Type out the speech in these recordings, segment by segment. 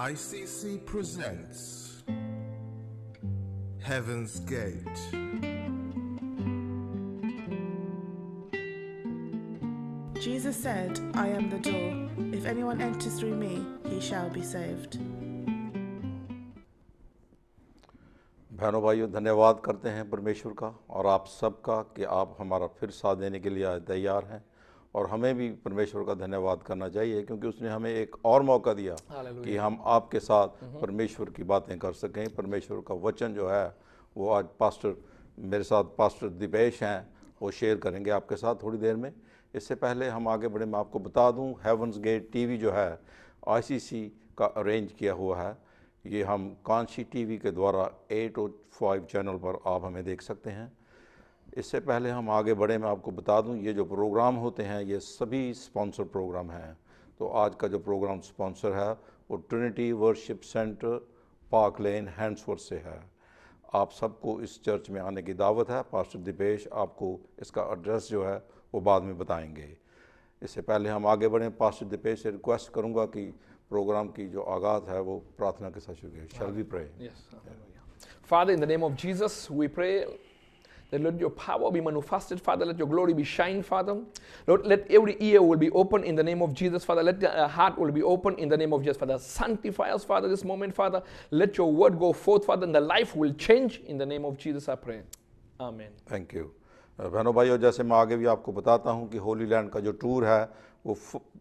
ICC presents Heaven's Gate. Jesus said, I am the door. If anyone enters through me, he shall be saved. बहनों भाइयों, धन्यवाद करते हैं परमेश्वर का और आप सबका कि आप हमारा फिर साथ देने के लिए आज तैयार हैं। और हमें भी परमेश्वर का धन्यवाद करना चाहिए क्योंकि उसने हमें एक और मौका दिया कि हम आपके साथ परमेश्वर की बातें कर सकें। परमेश्वर का वचन जो है वो आज मेरे साथ पास्टर दिपेश हैं, वो शेयर करेंगे आपके साथ थोड़ी देर में। इससे पहले हम आगे बढ़े, मैं आपको बता दूं, हेवंस गेट टीवी जो है ICC का अरेंज किया हुआ है। ये हम कांशी टीवी के द्वारा 805 चैनल पर आप हमें देख सकते हैं। इससे पहले हम आगे बढ़े, मैं आपको बता दूं, ये जो प्रोग्राम होते हैं ये सभी स्पॉन्सर प्रोग्राम हैं। तो आज का जो प्रोग्राम स्पॉन्सर है वो ट्रिनिटी वर्शिप सेंटर, पार्क लेन, हैंड्सवर्थ से है। आप सबको इस चर्च में आने की दावत है। पास्टर दिपेश आपको इसका एड्रेस जो है वो बाद में बताएंगे। इससे पहले हम आगे बढ़ें, पास्टर दिपेश से रिक्वेस्ट करूंगा कि प्रोग्राम की जो आगाज़ है वो प्रार्थना के साथ शुरू करें। Shall we pray? Yes. Father, in the name of Jesus, we pray that let your power be manifested, Father. Let your glory be shined, Father. Lord, let every ear will be open in the name of Jesus, Father. Let the heart will be open in the name of Jesus, Father. Sanctify us, Father, this moment, Father. Let your word go forth, Father, and the life will change in the name of Jesus, I pray. Amen. Thank you. बहनों भाइयों, जैसे मैं आगे भी आपको बताता हूं कि होली लैंड का जो टूर है वो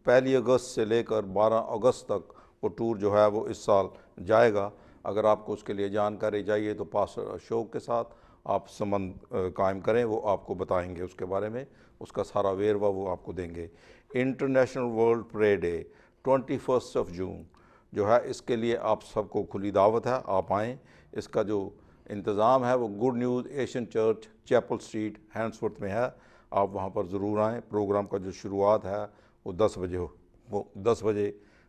1 अगस्त से लेकर 12 अगस्त तक वो टूर जो है वो इस साल जाएगा। अगर आपको उसके लिए जानकारी चाहिए तो पास्टर अशोक के साथ आप संबंध कायम करें, वो आपको बताएंगे उसके बारे में, उसका सारा वेरवा वो आपको देंगे। इंटरनेशनल वर्ल्ड प्रे डे 21 जून जो है, इसके लिए आप सबको खुली दावत है, आप आएँ। इसका जो इंतज़ाम है वो good news Asian church, chapel street, Handsworth में है। आप वहाँ पर ज़रूर आएँ। प्रोग्राम का जो शुरुआत है वो 10 बजे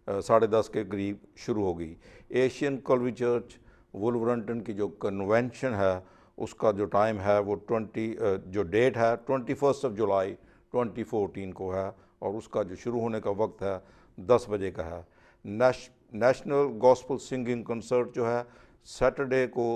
10:30 के करीब शुरू होगी। एशियन कल्वी चर्च वुल्वरहम्पटन की जो कन्वेंशन है उसका जो टाइम है वो जो डेट है 21 जुलाई 2014 को है और उसका जो शुरू होने का वक्त है 10 बजे का है। नेशनल गॉस्पल सिंगिंग कंसर्ट जो है सैटरडे को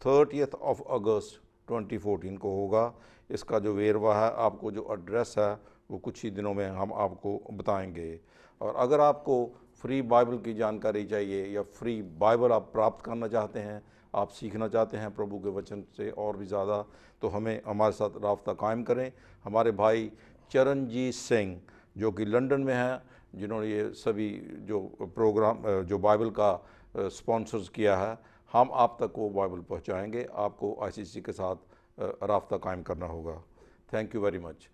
30 अगस्त 2014 को होगा। इसका जो वेरवा है, आपको जो एड्रेस है वो कुछ ही दिनों में हम आपको बताएंगे। और अगर आपको फ्री बाइबल की जानकारी चाहिए या फ्री बाइबल आप प्राप्त करना चाहते हैं, आप सीखना चाहते हैं प्रभु के वचन से और भी ज़्यादा, तो हमारे साथ राब्ता कायम करें। हमारे भाई चरणजीत सिंह जो कि लंदन में हैं, जिन्होंने ये सभी जो प्रोग्राम जो बाइबल का स्पॉन्सर्स किया है, हम आप तक वो बाइबल पहुंचाएंगे। आपको ICC के साथ राब्ता कायम करना होगा। Thank you very much.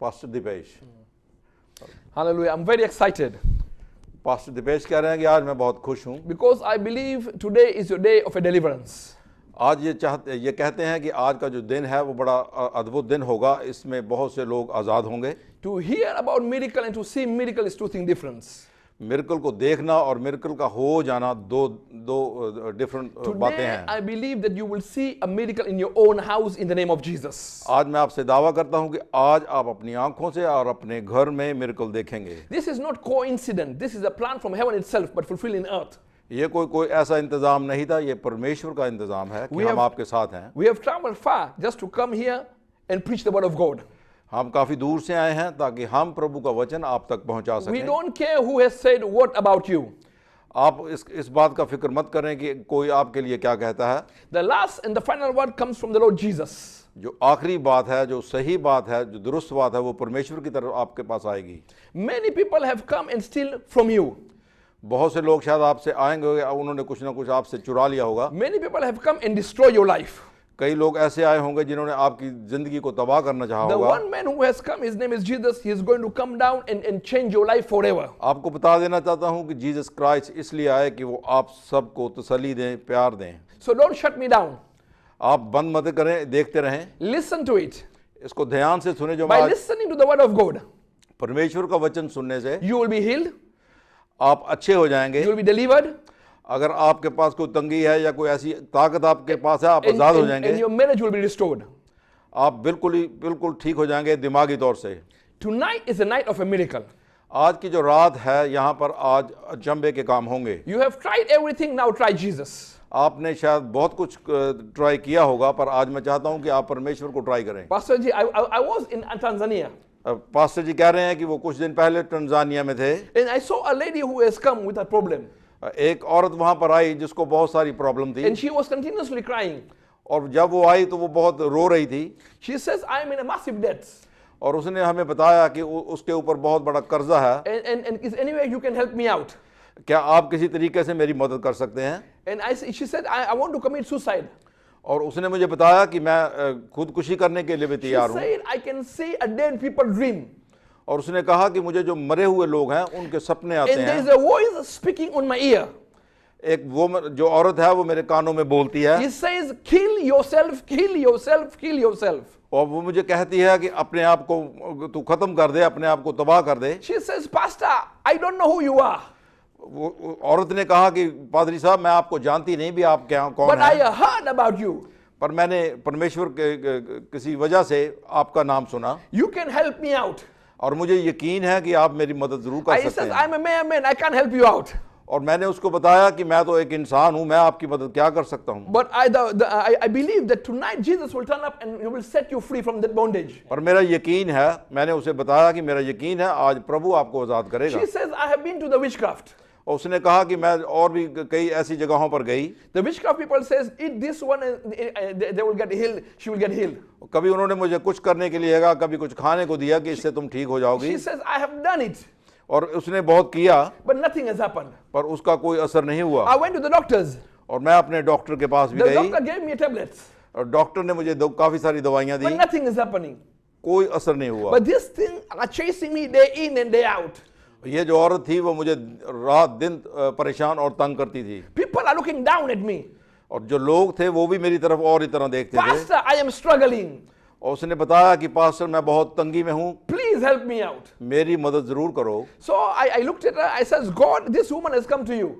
Pastor Dipesh. Hallelujah. I'm very excited pastor Dipesh कह रहे हैं कि आज मैं बहुत खुश हूँ because I believe today is your day of a deliverance. आज ये कहते हैं कि आज का जो दिन है वो बड़ा अद्भुत दिन होगा। इसमें बहुत से लोग आज़ाद होंगे। To hear about miracle and to see miracle is two things different. Miracle को देखना और मिरेकल का हो जाना दो डिफरेंट बातें Today, हैं। I believe that you will see a miracle in your own house in the name of Jesus. आज मैं आपसे दावा करता हूं कि आज आप अपनी आंखों से और अपने घर में मिरेकल देखेंगे। This is not coincidence. This is a plan from heaven itself, but fulfilled in earth. ये कोई ऐसा इंतजाम नहीं था, ये परमेश्वर का इंतजाम है कि हम आपके साथ हैं। We have traveled far just to come here and preach the word of God. हम काफी दूर से आए हैं ताकि हम प्रभु का वचन आप तक पहुंचा We सकें। don't care who has said what about you. आप इस बात का फिक्र मत करें कि कोई आपके लिए क्या कहता है। The last and the final word comes from the Lord Jesus. जो आखिरी बात है, जो सही बात है, जो दुरुस्त बात है, वो परमेश्वर की तरफ आपके पास आएगी। Many people have come and steal from you. बहुत से लोग शायद आपसे आएंगे, उन्होंने कुछ ना कुछ आपसे चुरा लिया होगा। Many people have come and destroy your life. कई लोग ऐसे आए होंगे जिन्होंने आपकी जिंदगी को तबाह करना चाहा The होगा। one man who has come, his name is Jesus. He is going to come down and change your life forever. आपको बता देना चाहता हूं कि जीसस क्राइस्ट इसलिए आए कि वो आप सबको तसल्ली दें, प्यार दें। So don't shut me down. आप बंद मत करें, देखते रहें। Listen to it. इसको ध्यान से सुने। जो By आज listening to the word of God, परमेश्वर का वचन सुनने से you will be healed, आप अच्छे हो जाएंगे। you will be delivered, अगर आपके पास कोई तंगी है या कोई ऐसी ताकत आपके पास है, आप आजाद हो जाएंगे। and your marriage will be restored. आप बिल्कुल ठीक हो जाएंगे दिमागी तौर से। Tonight is a night of a miracle. आज की जो रात है यहाँ पर आज अचंभे के काम होंगे। You have tried everything, now try Jesus. आपने शायद बहुत कुछ ट्राई किया होगा, पर आज मैं चाहता हूँ कि आप परमेश्वर को ट्राई करें। Pastor Ji, I was in Tanzania pastor ji कह रहे हैं कि वो कुछ दिन पहले तंजानिया में थे। and I saw a lady who has come with a problem एक औरत वहां पर आई जिसको बहुत सारी प्रॉब्लम थी, and she was continuously crying. और जब वो आई तो वो बहुत रो रही थी, She says, I am in a massive debt और उसने हमें बताया कि उसके ऊपर बहुत बड़ा कर्जा है, and is any way you can help me out? क्या आप किसी तरीके से मेरी मदद कर सकते हैं। And she said, I want to commit suicide. और उसने मुझे बताया कि मैं खुदकुशी करने के लिए भी She तैयार हूँ, said, I can see a dead people dream. और उसने कहा कि मुझे जो मरे हुए लोग हैं उनके सपने आते And there is हैं। a voice speaking on my ear. एक वो जो औरत है वो मेरे कानों में बोलती है, He says, kill yourself, kill yourself, kill yourself. और वो मुझे कहती है कि अपने आप को तू खत्म कर दे, अपने आप को तबाह कर दे। She says, Pastor, I don't know who you are, वो औरत ने कहा कि पादरी साहब मैं आपको जानती नहीं भी आप क्या कौन but I है, heard about you. पर मैंने परमेश्वर के किसी वजह से आपका नाम सुना You can help me out. और मुझे यकीन है कि आप मेरी मदद जरूर कर I सकते says, हैं। I'm a man, I can't help you out. और मैंने उसको बताया कि मैं तो एक इंसान हूं, मैं आपकी मदद क्या कर सकता हूं। But I believe that tonight Jesus will turn up and he will set you free from that bondage. पर मेरा यकीन है, मैंने उसे बताया कि मेरा यकीन है आज प्रभु आपको आजाद करेगा। She says, I have been to the witchcraft. और उसने कहा कि मैं और भी कई ऐसी जगहों पर गई, The witchcraft people says, eat this one and they will get healed, she will get healed. कभी उन्होंने मुझे कुछ करने के लिए कहा, कभी कुछ खाने को दिया कि इससे तुम ठीक हो जाओगी, She says, I have done it, और उसने बहुत किया but nothing has happened. पर उसका कोई असर नहीं हुआ। I went to the doctors. और मैं अपने डॉक्टर के पास भी The गई, doctor gave me tablets, और डॉक्टर ने मुझे काफी सारी दवाइयां दी, but nothing is happening. कोई असर नहीं हुआ। But this thing are chasing me day in and day out. ये जो औरत थी वो मुझे रात दिन परेशान और तंग करती थी, People are looking down at me. और जो लोग थे वो भी मेरी तरफ और ही तरह देखते थे। Pastor, I am struggling. और उसने बताया कि पास्टर मैं बहुत तंगी में हूँ, Please help me out. मेरी मदद जरूर करो। So I looked at her. I says, God, this woman has come to you.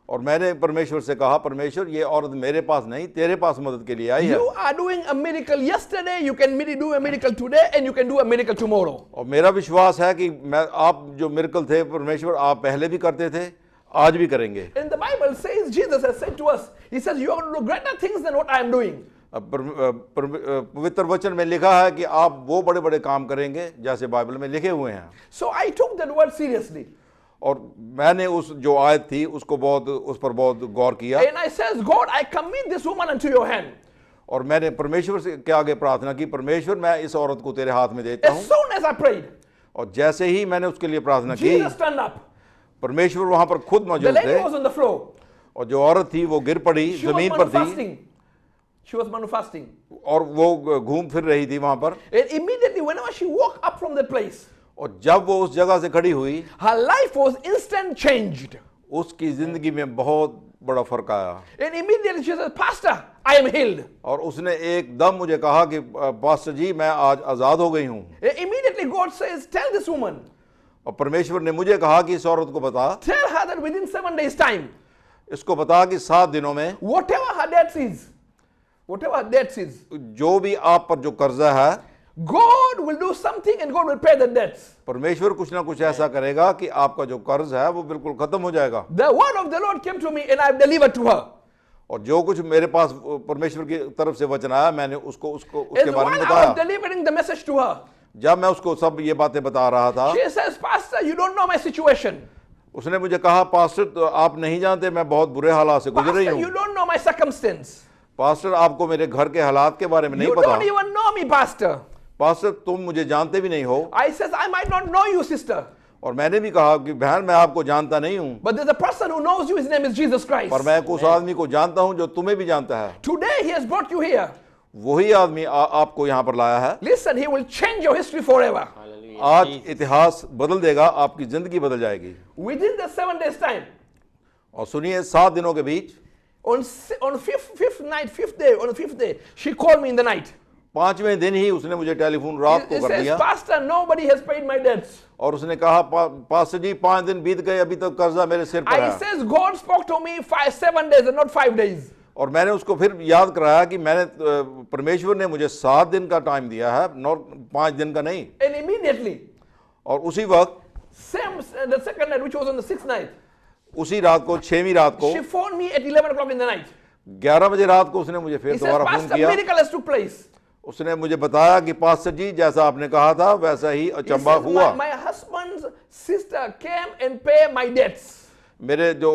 और मैंने परमेश्वर से कहा, परमेश्वर ये औरत मेरे पास नहीं तेरे पास मदद के लिए आई है, You are doing a miracle yesterday. You can do a miracle today, and you can do a miracle tomorrow. और मेरा विश्वास है कि आप जो मिरेकल थे परमेश्वर आप पहले भी करते थे, आज भी करेंगे। And the Bible says, Jesus has said to us, He says, you are going to do greater things than what I am doing. पवित्र वचन में लिखा है कि आप वो बड़े बड़े काम करेंगे जैसे बाइबल में लिखे हुए हैं। So I took that word seriously. और मैंने उस जो आयत थी उसको उस पर बहुत गौर किया, And I says, God, I commit this woman into your hand. और मैंने परमेश्वर से के आगे प्रार्थना की, परमेश्वर मैं इस औरत को तेरे हाथ में देता As हूँ। soon as I prayed, और जैसे ही मैंने उसके लिए प्रार्थना की, Jesus turned up. परमेश्वर वहां पर खुद The मौजूद lady थे, was on the floor. और जो औरत थी वो गिर पड़ी, She was जमीन पर थी, manifesting. She was manifesting. और वो घूम फिर रही थी वहां पर। And immediately, whenever she woke up from that place, और जब वो उस जगह से खड़ी हुई, her life was instant changed. उसकी जिंदगी में बहुत बड़ा फर्क आया। And immediately she said, Pastor, I am healed. और उसने एकदम मुझे कहा कि पास्टर जी मैं आज आजाद हो गई हूँ। And immediately God says, tell this woman, और परमेश्वर ने मुझे कहा कि इस औरत को बता, tell her that within 7 days time, इसको बता कि 7 दिनों में whatever her debt is, जो भी आप पर जो कर्जा है, God will do something and God will pay the debts. परमेश्वर कुछ ना कुछ ऐसा करेगा कि आपका जो कर्ज है वो बिल्कुल खत्म हो जाएगा। The word of the Lord came to me and I have delivered to her. और जो कुछ मेरे पास परमेश्वर की तरफ से वचन आया, मैंने उसके And बारे while में I बताया। was delivering the message to her, जब मैं उसको सब ये बातें बता रहा था, she says, Pastor, you don't know my situation. उसने मुझे कहा, पास्टर तो आप नहीं जानते मैं बहुत बुरे हालात से गुजर रही Pastor, you हूँ। don't know my circumstance. Pastor आपको मेरे घर के हालात के बारे में नहीं You पता। don't even know me, Pastor. Pastor तुम मुझे जानते भी नहीं हो। I says, I might not know you, sister. और मैंने भी कहा कि बहन मैं आपको जानता नहीं हूँ, But there's a person who knows you, his name is Jesus Christ. पर मैं उस आदमी को जानता हूँ जो तुम्हें भी जानता है। Today he has brought you here. वही आदमी आपको यहाँ पर लाया है। Listen, he will change your history forever. आज इतिहास बदल देगा, आपकी जिंदगी बदल जाएगी। Within the 7 days time, और सुनिए 7 दिनों के बीच, on the fifth day, she called me in the night. 5वें दिन ही उसने मुझे टेलीफोन रात He को कर says, दिया, Pastor, nobody has paid my debts. और उसने कहा पास्टर जी 5 दिन बीत गए, अभी तक कर्जा मेरे सिर पर I है। says, God spoke to me 7 days and not 5 days. और मैंने उसको फिर याद कराया कि मैंने परमेश्वर ने मुझे 7 दिन का टाइम दिया है, नॉट 5 दिन का नहीं। And immediately, और उसी वक्त the second night, which was on the 6th night, उसी रात को 6वीं रात को she phoned me at 11 o'clock in the night. 11 बजे रात को उसने मुझे He फिर said, दोबारा फोन Pastor, किया। miracle has took place. उसने मुझे बताया कि पास्टर जी जैसा आपने कहा था वैसा ही He अचंबा says, हुआ। my husband's sister came and paid my debts. मेरे जो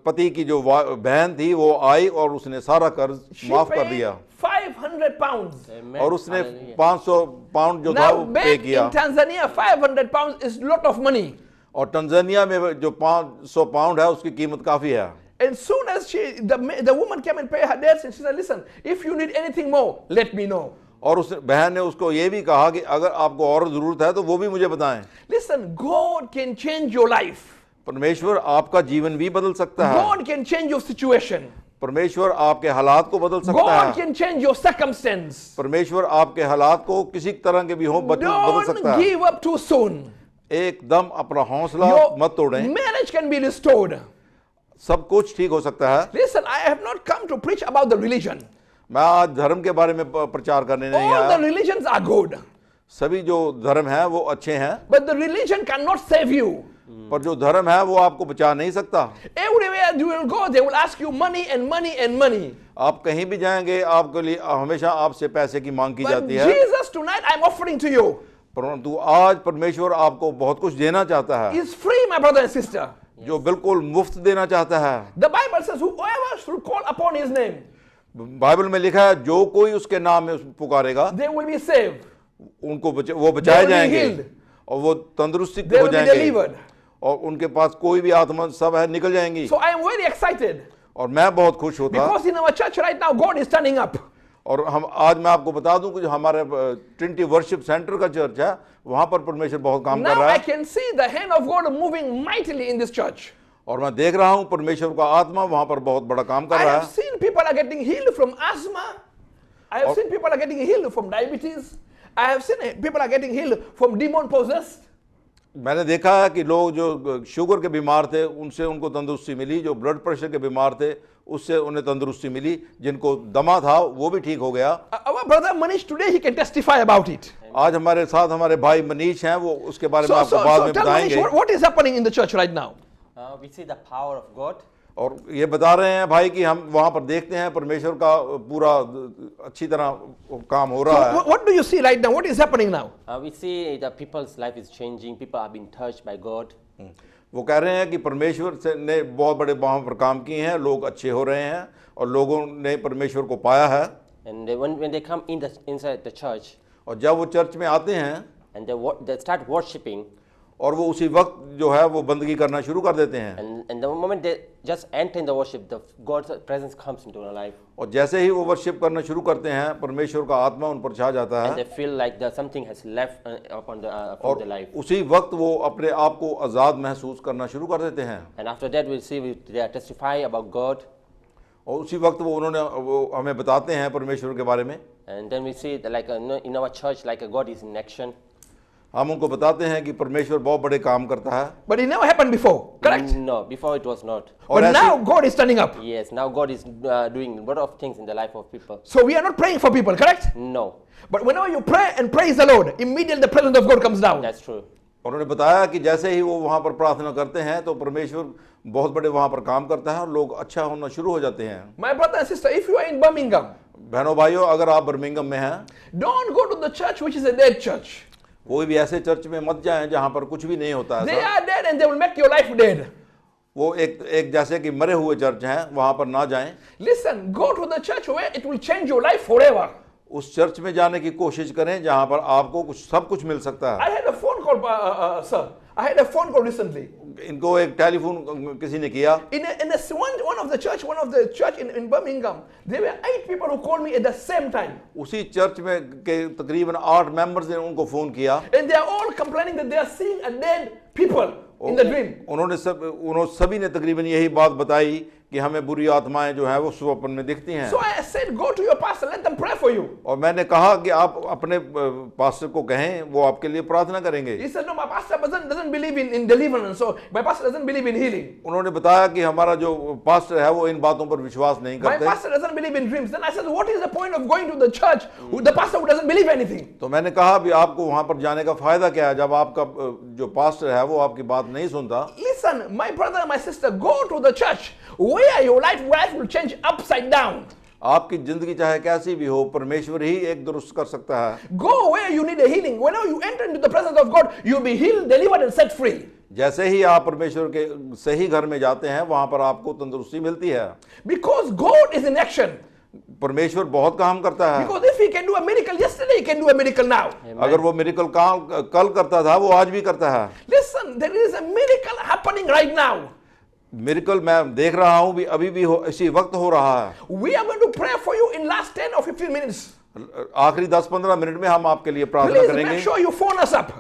पति की जो बहन थी वो आई और उसने सारा कर्ज She माफ कर paid दिया 500 pounds. Amen. और उसने Hallelujah. 500 पाउंड जो था Now वो पे back किया। in Tanzania, 500 pounds is lot of money. और तंजानिया में जो 500 पाउंड है उसकी कीमत काफी है। And soon as the woman came and paid her debts, and she said, listen, if you need anything more, let me know. और उस बहन ने उसको ये भी कहा कि अगर आपको और जरूरत है तो वो भी मुझे बताएं। Listen, God can change your life. परमेश्वर आपका जीवन भी बदल सकता है। God can change your situation. परमेश्वर आपके हालात को बदल सकता God है। can change your circumstance. परमेश्वर आपके हालात को किसी तरह के भी हो बदल सकता Don't है। give up too soon. एकदम अपना हौसला Your मत तोड़ें। marriage can be restored. सब कुछ ठीक हो सकता है। Listen, I have not come to preach about the religion. मैं आज धर्म के बारे में प्रचार करने नहीं All the आया। religions are good, सभी जो धर्म है वो अच्छे हैं, but the religion cannot save you. पर जो धर्म है वो आपको बचा नहीं सकता। Everywhere you will go, they will ask you money and money and money. आप कहीं भी जाएंगे आपके लिए हमेशा आपसे पैसे की मांग की But जाती है। Jesus tonight, I'm offering to you. परंतु आज परमेश्वर आपको बहुत कुछ देना चाहता है, It's free, my brother and sister. जो बिल्कुल मुफ्त देना चाहता है। The Bible says, whoever should call upon his name, Bible में लिखा है जो कोई उसके नाम में पुकारेगा they will be saved. उनको वो बचाए They will be जाएंगे healed. और वो तंदुरुस्ती They हो will be जाएंगे delivered. और उनके पास कोई भी आत्मा सब है निकल जाएंगी। So I am very excited और मैं बहुत खुश होता because in our church right now, God is turning up. और हम आज मैं आपको बता दूं कि जो हमारे ट्रिनिटी वर्शिप सेंटर का चर्च है वहां पर परमेश्वर बहुत काम कर Now रहा I है can see the hand of God moving mightily in this church. और मैं देख रहा हूं परमेश्वर का आत्मा वहां पर बहुत बड़ा काम कर I रहा have है। seen people are getting healed from asthma. I have seen people are getting healed from diabetes. I have seen people are getting healed from demon possessed. मैंने देखा है कि लोग जो शुगर के बीमार थे उनसे उनको तंदुरुस्ती मिली, जो ब्लड प्रेशर के बीमार थे उससे उन्हें तंदुरुस्ती मिली, जिनको दमा था वो भी ठीक हो गया। Our brother Manish today, he can testify about it. आज हमारे साथ हमारे भाई मनीष हैं, वो उसके बारे में आपको बाद में tell Manish, बताएंगे। what is happening in the church right now? We see the power of God. और ये बता रहे हैं भाई कि हम वहां पर देखते हैं परमेश्वर का पूरा अच्छी तरह काम हो रहा है। What do you see right now? What is happening now? We see that people's life is changing. People are being touched by God. वो कह रहे हैं कि परमेश्वर से ने बहुत बड़े वहां पर काम किए हैं, लोग अच्छे हो रहे हैं और लोगों ने परमेश्वर को पाया है। And when they come inside the church और जब वो चर्च में आते हैं and they start worshiping, और वो उसी वक्त जो है वो बंदगी करना शुरू कर देते हैं। and the moment they just enter in the worship, the God's presence comes into their life. और जैसे ही वो वर्शिप करना शुरू करते हैं परमेश्वर का आत्मा उन पर छा जाता And they है feel like something has left upon from और their life. उसी वक्त वो अपने आप को आज़ाद महसूस करना शुरू कर देते हैं। And after that, we'll see they testify about God. और उसी वक्त वो हमें बताते हैं परमेश्वर के बारे में। And then we see that, like in our church, like God is in action. हम उनको बताते हैं कि परमेश्वर बहुत बड़े काम करता है। But it never happened before, correct? No, before it was not. और But now ऐसी God is turning up. Yes, now God is doing a lot of things in the life of people. So we are not praying for people, correct? No, But whenever you pray and praise the Lord, immediately the presence of God comes down. that's true. उन्होंने बताया कि जैसे ही वो वहाँ पर प्रार्थना करते हैं तो परमेश्वर बहुत बड़े वहाँ पर काम करता है और लोग अच्छा होना शुरू हो जाते हैं। My brother and sister, if you are in Birmingham, बहनों भाइयों, अगर आप बर्मिंघम में हैं, don't go to the church which is a dead church. कोई भी ऐसे चर्च में मत जाएं जहाँ पर कुछ भी नहीं होता है They ऐसा। are dead and they will make your life dead. वो एक जैसे कि मरे हुए चर्च हैं, वहाँ पर ना जाएं। Listen, go to the church where it will change your life forever. उस चर्च में जाने की कोशिश करें जहाँ पर आपको सब कुछ मिल सकता I है। had a phone call, sir. I had a phone call recently. इनको एक टेलीफोन किसी ने किया। One of the church in Birmingham, there were 8 people who called me at the same time. उसी चर्च में के तकरीबन 8 मेंबर्स ने उनको फोन किया। And they are all complaining that they are seeing a dead people in the dream. उन्होंने सभी ने तकरीबन यही बात बताई कि हमें बुरी आत्माएं जो हैं वो स्वप्न में दिखती हैं। So I said, go to your pastor, let them pray for you. और मैंने कहा कि आप अपने पास्टर को कहें, वो आपके लिए प्रार्थना करेंगे। He said, no, my pastor doesn't believe in deliverance, so my pastor doesn't believe in healing. उन्होंने बताया कि हमारा जो पास्टर है वो इन बातों पर विश्वास नहीं My करते। pastor doesn't believe in dreams. Then I said, what is the point of going to the church with the pastor who doesn't believe anything? तो मैंने कहा भी आपको वहां पर जाने का फायदा क्या है जब आपका जो पास्टर है वो आपकी बात नहीं सुनता। Listen, my brother and my sister, go to the church where your life will change upside down. आपकी जिंदगी चाहे कैसी भी हो, परमेश्वर ही एक दुरुस्त कर सकता है। Go where you need a healing. Whenever you enter into the presence of God, you'll be healed, delivered, and set free. जैसे ही आप परमेश्वर के सही घर में जाते हैं वहां पर आपको तंदुरुस्ती मिलती है, Because God is in action. परमेश्वर बहुत काम करता है। Because if He can do a miracle yesterday, He can do a miracle now. अगर वो मिरेकल काम कल करता था वो आज भी करता है। Listen, there is a miracle happening right now. Miracle मैं देख रहा हूं भी, अभी भी इसी वक्त हो रहा है। We are going to pray for you in last 10 or 15 minutes. आखिरी 10-15 मिनट में हम आपके लिए प्रार्थना Please करेंगे। make sure you phone us up.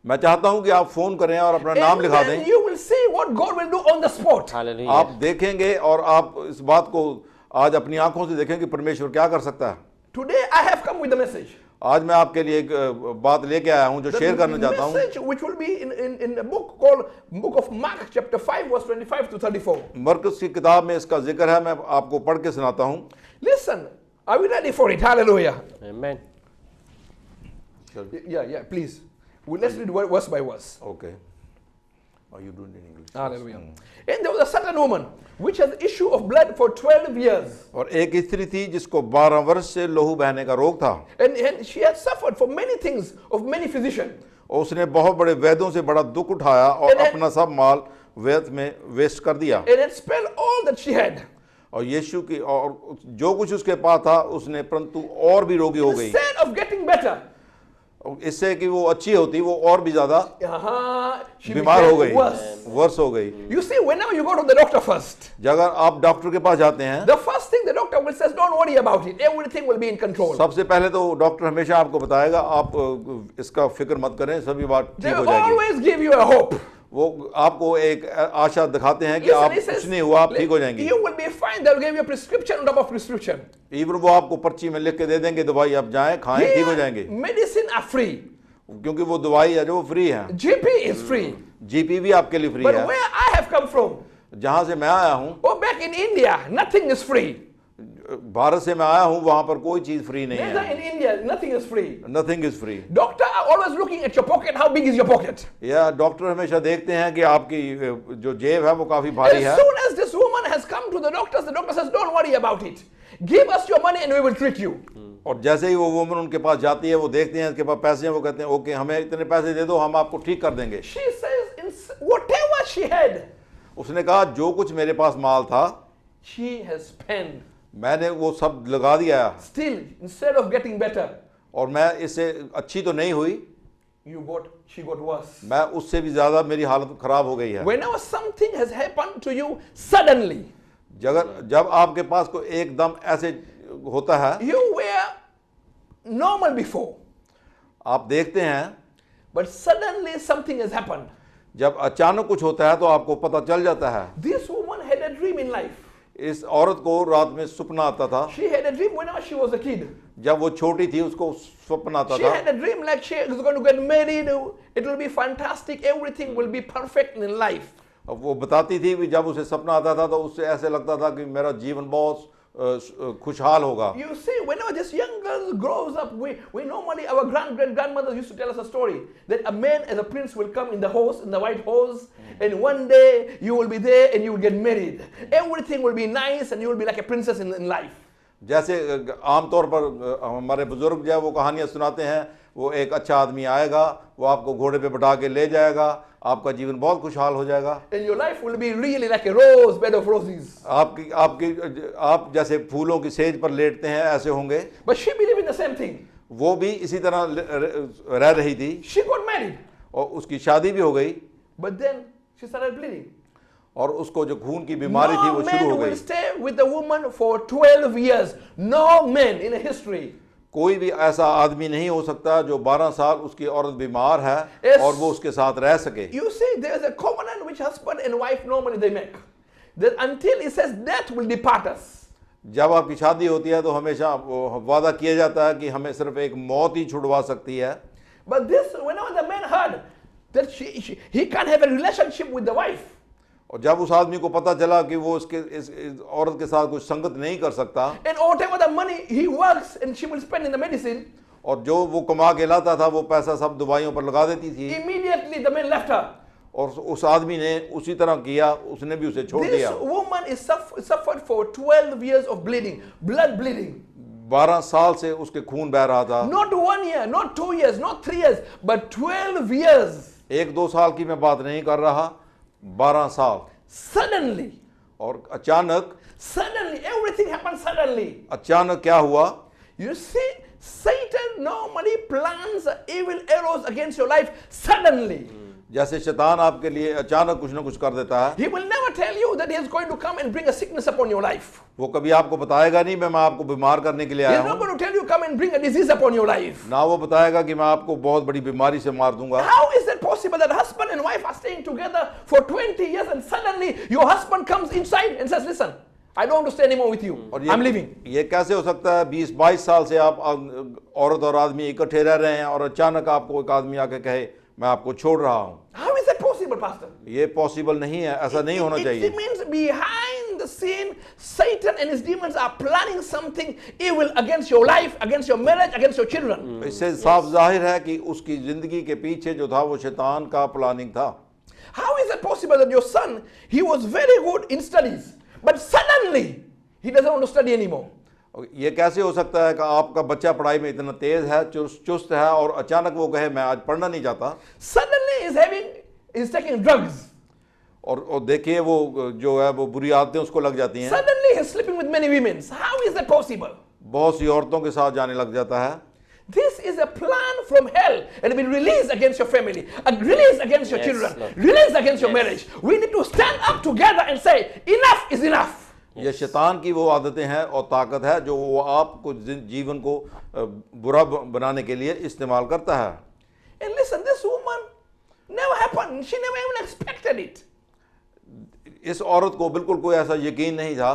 मैं चाहता हूं कि आप फोन करें और अपना नाम And लिखा then दें। you will see what God will do on the spot. Hallelujah. आप देखेंगे और आप इस बात को आज अपनी आंखों से देखें कि परमेश्वर क्या कर सकता है। Today I have come with a message. आज मैं आपके लिए एक बात लेके आया हूं जो शेयर करना चाहता हूं। Message which will be in a book called Book of Mark chapter 5 verse 25 to 34. मरकुस की किताब में इसका जिक्र है, मैं आपको पढ़ के सुनाता हूं। Listen, are we ready for it? Hallelujah. Amen. Yeah, please. Let's read verse by verse. Okay, are you doing it in English? Hallelujah. And there was a certain woman which has issue of blood for 12 years. और एक स्त्री थी जिसको 12 वर्ष से लहू बहने का रोग था And she had suffered for many things of many physicians. और उसने बहुत बड़े वैद्यों से बड़ा दुख उठाया और And- अपना सब माल वैद्य में वेस्ट कर दिया। And had spent all that she had. और यीशु की और जो कुछ उसके पास था उसने, परंतु और भी रोगी हो गई। Instead of getting better, और इससे कि वो अच्छी होती वो और भी ज्यादा she बीमार हो became गई, worse. वर्ष हो गई। You see, whenever you go to the doctor first, अगर आप डॉक्टर के पास जाते हैं, the first thing the doctor will say, don't worry about it. Everything will be in control. सबसे पहले तो डॉक्टर हमेशा आपको बताएगा आप इसका फिक्र मत करें, सभी बात They ठीक हो will जाएगी। always give you a hope. वो आपको एक आशा दिखाते हैं कि Listen, आप he says, कुछ नहीं हुआ, आप ठीक हो जाएंगे। you will be fine. They will give you a prescription on top of prescription. Even वो आपको पर्ची में लिख के दे देंगे दवाई, आप जाएं खाएं ठीक हो जाएंगे, Here, medicine are free. क्योंकि वो दवाई है जो वो फ्री है। GP is free. जीपी भी आपके लिए फ्री But है। where I have come from, जहां से मैं आया हूं, oh, back in India, nothing is free. Bharat से मैं आया हूं, वहां पर कोई चीज फ्री नहीं Neither है। in India, nothing is free. Nothing is free. Doctor are always looking at your pocket. How big is your pocket? या डॉक्टर हमेशा देखते हैं कि आपकी जो जेब है वो काफी भारी है। As soon as this woman has come to the doctor says, don't worry about it. Give us your money and we will treat you. और जैसे ही वो वुमन उनके पास जाती है, वो देखते हैं इसके पास पैसे हैं, वो कहते हैं ओके हमें इतने पैसे दे दो, हम आपको ठीक कर देंगे। She says, whatever she had, उसने कहा जो कुछ मेरे पास माल था she has spent. मैंने वो सब लगा दिया, Still, instead of getting better, और मैं इससे अच्छी तो नहीं हुई, she got worse. मैं उससे भी ज्यादा मेरी हालत खराब हो गई है। Whenever something has happened to you suddenly, जब आपके पास कोई एकदम ऐसे होता है, you were normal before, आप देखते हैं but suddenly something has happened. जब अचानक कुछ होता है तो आपको पता चल जाता है। This woman had a dream in life. इस औरत को रात में सपना आता था, She had a dream whenever she was a kid. जब वो छोटी थी उसको स्वप्न आता She था, had a dream like she is going to get married. It will be fantastic. Everything will be perfect in life. अब वो बताती थी कि जब उसे सपना आता था तो उससे ऐसे लगता था कि मेरा जीवन बहुत खुशहाल होगा। You see, whenever this young girl grows up, we normally, our grandmothers used to tell us a story that a man as a prince will come in the horse, in the white horse, and one day you will be there and you will get married. Everything will be nice and you will be like a princess in life. जैसे आमतौर पर हमारे बुजुर्ग जो है वो कहानियां सुनाते हैं, वो एक अच्छा आदमी आएगा, वो आपको घोड़े पे बैठा के ले जाएगा, आपका जीवन बहुत खुशहाल हो जाएगा। And your life will be really like a rose bed of roses. आप जैसे फूलों की सेज पर लेटते हैं ऐसे होंगे। But she believed in the same thing. वो भी इसी तरह रह रही थी She got married. और उसकी शादी भी हो गई, But then she started bleeding. और उसको जो खून की बीमारी थी No वो शुरू man हो will गई। stay with the woman for 12 years. No man in history. कोई भी ऐसा आदमी नहीं हो सकता जो 12 साल उसकी औरत बीमार है Yes. और वो उसके साथ रह सके। You see, there is a covenant which husband and wife normally they make. that until it says death will depart us. जब आपकी शादी होती है तो हमेशा वो वादा किया जाता है कि हमें सिर्फ एक मौत ही छुड़वा सकती है। But this, whenever the man heard that he can't have a relationship with the wife, और जब उस आदमी को पता चला कि वो इस औरत के साथ कुछ संगत नहीं कर सकता, and whatever the money he works and she will spend in the medicine, और जो वो कमा के लाता था वो पैसा सब दवाइयों पर लगा देती थी, immediately the man left her. और उस आदमी ने उसी तरह किया, उसने भी उसे छोड़ This दिया। woman is suffered for 12 years of bleeding, blood bleeding. 12 साल से उसके खून बह रहा था। Not 1 year, not 2 years, not 3 years, but 12 years. 1-2 साल की मैं बात नहीं कर रहा, 12 साल। Suddenly, और अचानक everything happened suddenly. अचानक क्या हुआ? You see, Satan normally plans evil arrows against your life suddenly. जैसे शैतान आपके लिए अचानक कुछ ना कुछ कर देता है। He will never tell you that he is going to come and bring a sickness upon your life. वो कभी आपको बताएगा नहीं मैं आपको बीमार करने के लिए He आया is not हूँ। going to tell you come and bring a disease upon your life. ना वो बताएगा कि मैं आपको बहुत बड़ी बीमारी से मार दूंगा। How is it possible that husband and wife are staying together for 20 years and suddenly your husband comes inside and says, listen, I don't want to stay anymore with you. और I'm leaving. ये कैसे हो सकता है? 20-22 साल से आप औरत और आदमी इकट्ठे रह रहे हैं और अचानक आपको एक आदमी आके कहे मैं आपको छोड़ रहा हूँ। How is that possible, Pastor? ये पॉसिबल नहीं है, ऐसा नहीं होना चाहिए। It means behind the scene, Satan and his demons are planning something evil against your life, against your marriage, against your children. इससे साफ जाहिर है कि उसकी जिंदगी के पीछे जो था वो शैतान का प्लानिंग था। How is it possible that your son, he was very good in studies, but suddenly he doesn't want to study anymore? ये कैसे हो सकता है कि आपका बच्चा पढ़ाई में इतना तेज है, चुस्त है और अचानक वो कहे मैं आज पढ़ना नहीं चाहता। Suddenly he's taking drugs. और देखिए वो जो है वो बुरी आदतें उसको लग जाती हैं। Suddenly he's sleeping with many women. How is that possible? बहुत सी औरतों के साथ जाने लग जाता है। This is a plan from hell and it will release against your family, release against your Yes, children, Lord. release against your Yes. marriage. We need to stand up together and say, enough is enough. ये शैतान की वो आदतें हैं और ताकत है जो वो आपको जीवन को बुरा बनाने के लिए इस्तेमाल करता है। And listen, this woman never happened. She never even expected it. इस औरत को बिल्कुल कोई ऐसा यकीन नहीं था।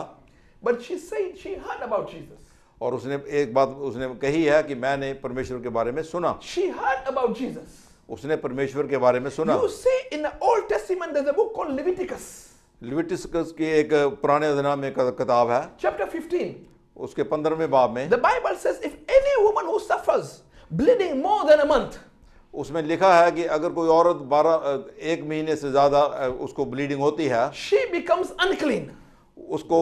But she said she heard about Jesus. और उसने एक बात उसने कही है कि मैंने परमेश्वर के बारे में सुना। She heard about Jesus. उसने परमेश्वर के बारे में सुना। You see, in the Old Testament, there's a book called Leviticus, लिविटिकस की एक पुराने अधिनाम में किताब है, chapter 15. उसके 15वें बाब में The Bible says if any woman who suffers bleeding more than a month, उसमें लिखा है कि अगर कोई औरत 1 महीने से ज्यादा उसको ब्लीडिंग होती है, she becomes unclean. उसको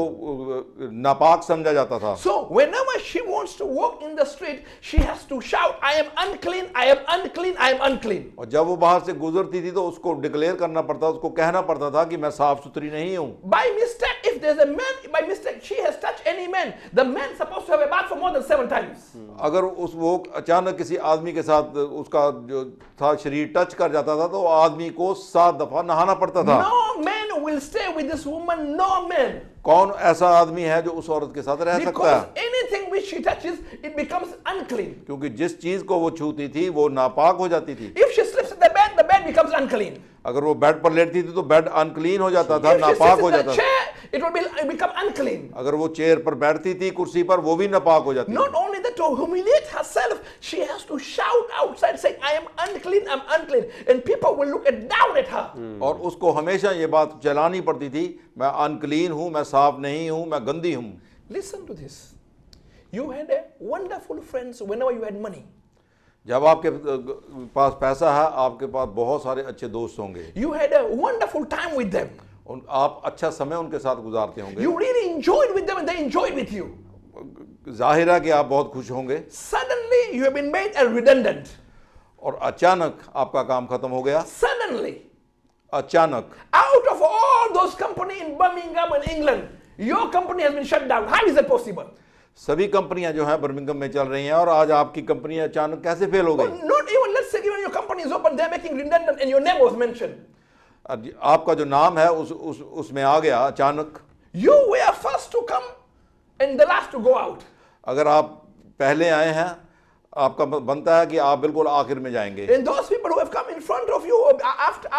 नापाक समझा जाता था। So whenever she wants to walk in the street, she has to shout, I am unclean, I am unclean, I am unclean. और जब वो बाहर से गुजरती थी तो उसको डिक्लेयर करना पड़ता, उसको कहना पड़ता था कि मैं साफ सुथरी नहीं हूँ। By mistake, if there's a man, by mistake she has touched any man, the man supposed to have a bath for more than 7 times. अगर वो अचानक किसी आदमी के साथ उसका जो था शरीर टच कर जाता था तो आदमी को 7 दफा नहाना पड़ता था। No man will stay with this woman, no man. कौन ऐसा आदमी है जो उस औरत के साथ रह सकता Because है? anything which she touches, it becomes unclean. क्योंकि जिस चीज को वो छूती थी वो नापाक हो जाती थी। If she sleeps in the bed becomes unclean. अगर वो बेड पर लेटती थी तो बेड अनक्लीन हो जाता था, If she नापाक sits हो in the जाता था। chair, it become unclean. अगर वो चेयर पर बैठती थी कुर्सी पर वो भी नापाक हो जाती Not थी। only that, to humiliate herself, she has to shout outside saying, I am unclean, I'm unclean. And people will look down at her. और उसको हमेशा ये बात चलानी पड़ती थी, मैं अनक्लीन हूँ, मैं साफ नहीं हूँ, मैं गंदी हूँ। Listen to this. You had a wonderful friends whenever you had money. जब आपके पास पैसा है आपके पास बहुत सारे अच्छे दोस्त होंगे, You had a wonderful time with them. आप अच्छा समय उनके साथ गुजारते होंगे, You really enjoyed with them and they enjoyed with you. जाहिर है कि आप बहुत खुश होंगे। Suddenly, you have been made a redundant. और अचानक आपका काम खत्म हो गया। Suddenly, अचानक out of all those companies in Birmingham and England, your company has been shut down. How is that possible? सभी कंपनियां जो हैं बर्मिंघम में चल रही हैं और आज आपकी कंपनी अचानक कैसे फेल हो गई? Not even, let's say, even your company is open, they're making redundant and your name was mentioned. आपका जो नाम है उसमें आ गया अचानक। You were first to come and the last to go out. अगर आप पहले आए हैं आपका बनता है कि आप बिल्कुल आखिर में जाएंगे। And those people who have come in front of you or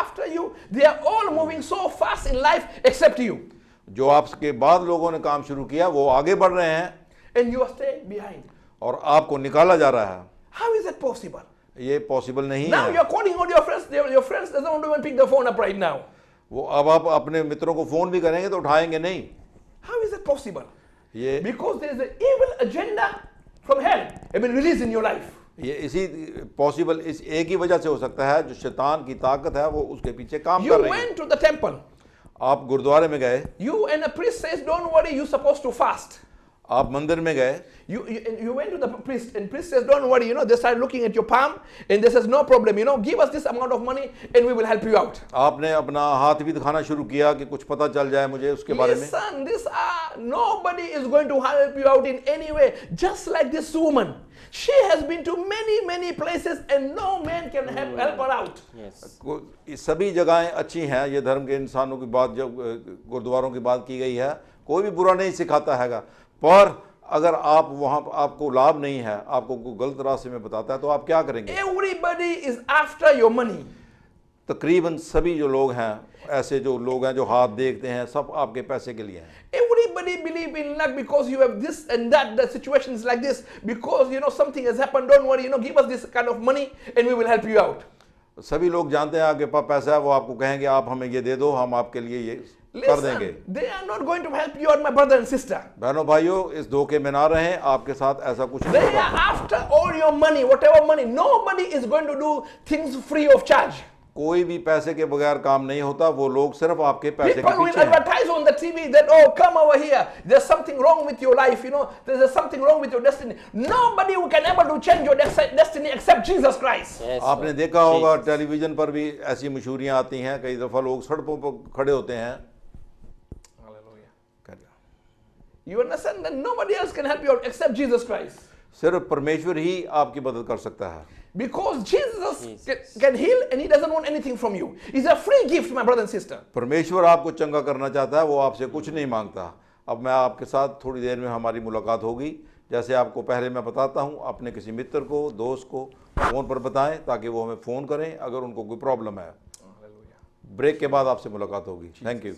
after you, they are all moving so fast in life except you. जो आपके बाद लोगों ने काम शुरू किया वो आगे बढ़ रहे हैं and you are staying behind. और आपको निकाला जा रहा है। How is that possible? ये पॉसिबल नहीं Now है। you're calling all your friends. Your friends doesn't want to even pick the phone up right now. वो अब आप अपने मित्रों को फोन भी करेंगे तो उठाएंगे नहीं। How is that possible? ये Because there is an evil agenda from hell have been released in your life. ये इसी पॉसिबल इस एक ही वजह से हो सकता है, जो शैतान की ताकत है वो उसके पीछे काम You कर रही है। went to the temple. आप गुरुद्वारे में गए, You and a priest says, don't worry, you're supposed to fast. आप मंदिर में गए, You went to the priest and priest says, don't worry, they started looking at your palm and they says, no problem, give us this amount of money and we will help you out. आपने अपना हाथ भी दिखाना शुरू किया कि कुछ पता चल जाए मुझे उसके बारे में। Listen, nobody is going to help you out in any way. Just like this woman. She has been to many places and no man can help her out. Yes. सभी जगहें अच्छी हैं, ये धर्म के इंसानों की बात, जब गुरुद्वारों की बात की गई है, कोई भी बुरा नहीं सिखाता हैगा, पर अगर आप वहां आपको लाभ नहीं है, आपको कोई गलत रास्ते में बताता है तो आप क्या करेंगे? Everybody is after your money. तकरीबन सभी जो लोग हैं, ऐसे जो लोग हैं जो हाथ देखते हैं, सब आपके पैसे के लिए हैं। Everybody believe in luck because you have this and that. The situation is like this because something has happened. Don't worry, give us this kind of money and we will help you out. सभी लोग जानते हैं आपके पास पैसा है, वो आपको कहेंगे आप हमें ये दे दो, हम आपके लिए ये कर देंगे। Listen, they are not going to help you out, my brother and sister. बहनों भाइयों, इस धोखे में ना रहें, आपके साथ ऐसा कुछ नहीं They होगा। are after all your money, whatever money. Nobody is going to do things free of charge. कोई भी पैसे के बगैर काम नहीं होता, वो लोग सिर्फ आपके पैसे के People will पीछे हैं। advertise on the TV that, oh, come over here. There's something wrong with your life, There's something wrong with your destiny. Nobody who can able to change your destiny except Jesus Christ. Yes. आपने देखा होगा television पर भी ऐसी मशहूरियां आती हैं, कई दफा लोग सड़कों पर खड़े होते हैं। You understand that nobody else can help you out except Jesus Christ. सिर्फ परमेश्वर ही आपकी मदद कर सकता है। Because Jesus can heal and he doesn't want anything from you. It's a free gift, my brother and sister. परमेश्वर आपको चंगा करना चाहता है, वो आपसे कुछ नहीं मांगता। अब मैं आपके साथ थोड़ी देर में हमारी मुलाकात होगी। जैसे आपको पहले मैं बताता हूँ, अपने किसी मित्र को, दोस्त को फ़ोन पर बताएं ताकि वो हमें फ़ोन करें अगर उनको कोई प्रॉब्लम है। ब्रेक के बाद आपसे मुलाकात होगी। Thank you.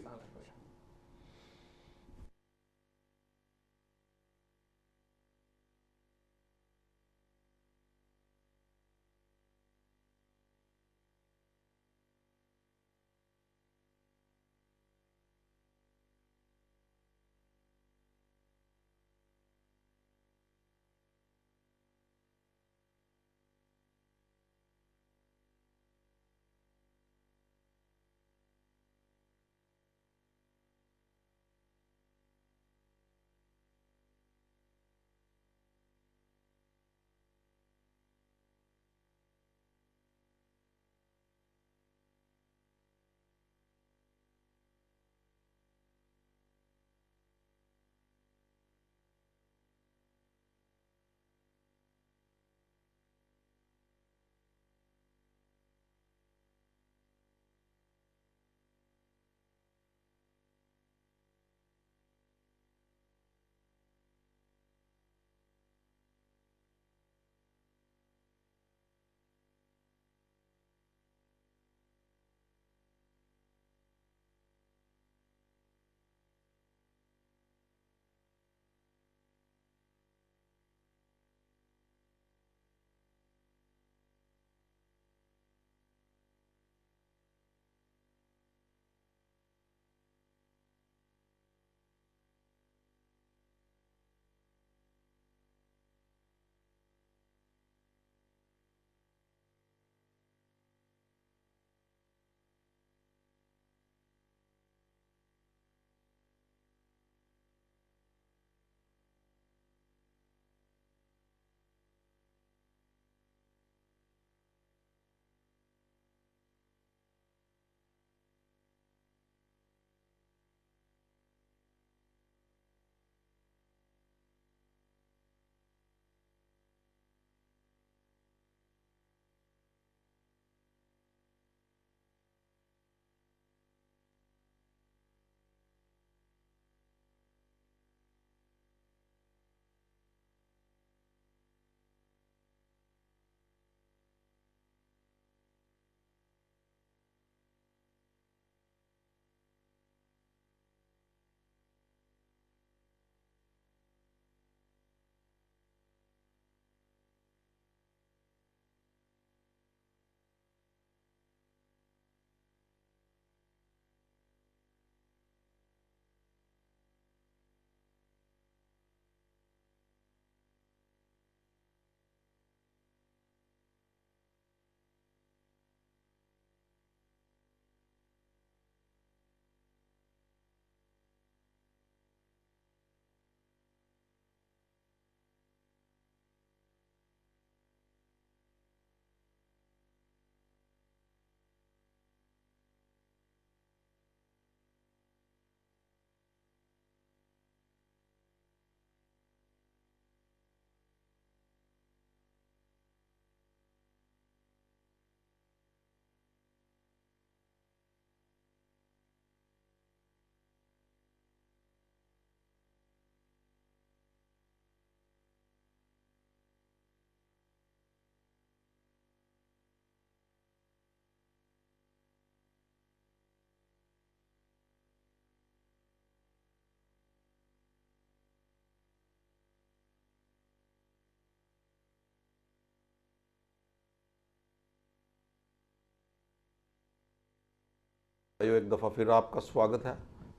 एक दफ़ा फिर आपका स्वागत है।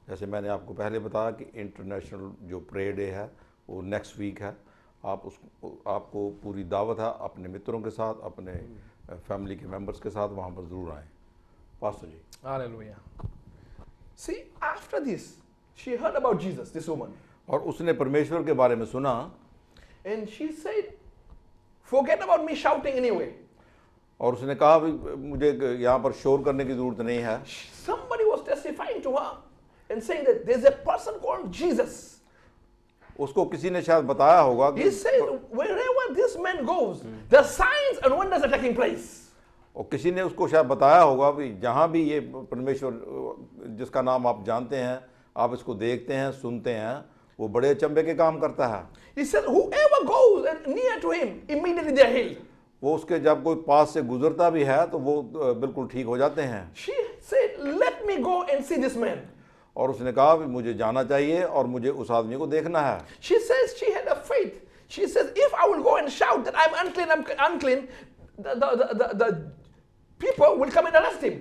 जैसे मैंने आपको पहले बताया कि इंटरनेशनल जो प्रे डे है वो नेक्स्ट वीक है। आपको पूरी दावत है अपने मित्रों के साथ, अपने फैमिली के मेंबर्स के साथ वहाँ पर ज़रूर आएँ। Pastor ji. Hallelujah. See, after this, she heard about Jesus, this woman. और उसने परमेश्वर के बारे में सुना And she said, forget about me shouting anyway. और उसने कहा भी मुझे यहाँ पर शोर करने की ज़रूरत नहीं है। Somebody was testifying to her and saying that there's a person called Jesus. उसको किसी ने शायद बताया होगा He कि says, wherever this man goes, the signs and wonders are taking place. और किसी ने उसको शायद बताया होगा भी जहाँ भी ये परमेश्वर जिसका नाम आप जानते हैं, आप इसको देखते हैं, सुनते हैं, वो बड़े अचंभे के काम करता है। He said, whoever goes near to him, immediately they are healed. वो उसके जब कोई पास से गुजरता भी है तो वो बिल्कुल ठीक हो जाते हैं। She said, let me go and see this man. और उसने कहा भी मुझे जाना चाहिए और मुझे उस आदमी को देखना है। She says she had a faith. She says, if I will go and shout that I'm unclean, the people will come and arrest him.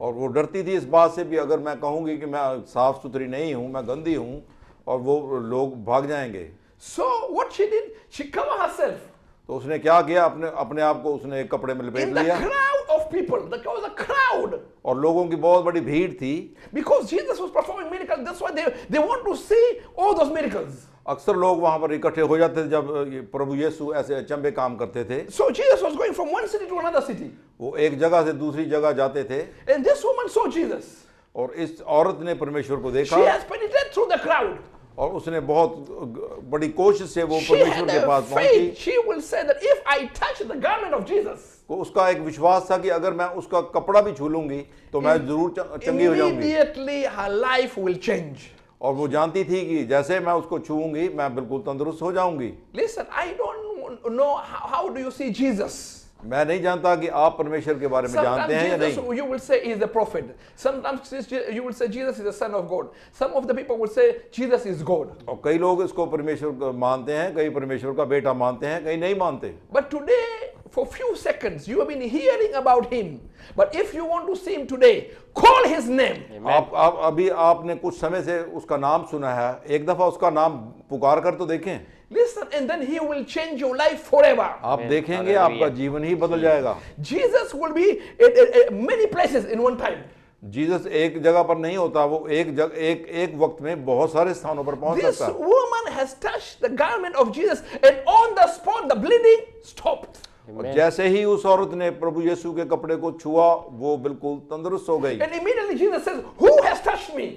और वो डरती थी इस बात से भी अगर मैं कहूँगी कि मैं साफ सुथरी नहीं हूँ, मैं गंदी हूँ, और वो लोग भाग जाएंगे। So what she did, she covered herself. तो उसने क्या किया, अपने आप को उसने एक कपड़े में लपेट In the लिया। crowd of people, there was a crowd. और लोगों की बहुत बड़ी भीड़ थी। Because Jesus was performing miracles, that's why they want to see all those miracles. अक्सर लोग वहां पर इकट्ठे हो जाते थे जब ये प्रभु यीशु ऐसे अचंभे काम करते थे। So Jesus was going from one city to another city. वो एक जगह से दूसरी जगह जाते थे। And this woman saw Jesus. और इस औरत ने परमेश्वर को देखा। She has penetrated through the crowd. और उसने बहुत बड़ी कोशिश से वो She परमेश्वर had के पास a पहुंची। faith. She will say that if I touch the garment of Jesus, तो उसका एक विश्वास था कि अगर मैं उसका कपड़ा भी छू लूंगी तो मैं जरूर चंगी हो जाऊंगी। immediately her life will change. और वो जानती थी कि जैसे मैं उसको छूऊंगी मैं बिल्कुल तंदुरुस्त हो जाऊंगी। Listen, I don't know how do you see Jesus. मैं नहीं जानता कि आप परमेश्वर के बारे में जानते हैं या Sometimes Jesus, नहीं। you will say he is a prophet. Sometimes you will say Jesus is the son of God. Some of the people will say Jesus is God. और कई लोग इसको परमेश्वर को मानते हैं, कई परमेश्वर का बेटा मानते हैं, कई नहीं मानते। But today, for few seconds, you have been hearing about him. But if you want to see him today, call his name. आप अभी आपने कुछ समय से उसका नाम सुना है, एक दफा उसका नाम पुकार कर तो देखें। Listen, and then he will change your life forever. आप देखेंगे आपका जीवन ही बदल जाएगा। Jesus will be at many places in one time. Jesus एक जगह पर नहीं होता, वो एक वक्त में बहुत सारे स्थानों पर पहुंच This सकता है। woman has touched the garment of Jesus, and on the spot the bleeding stopped. और जैसे ही उस औरत ने प्रभु यीशु के कपड़े को छुआ वो बिल्कुल तंदुरुस्त हो गई। And immediately Jesus says, who has touched me?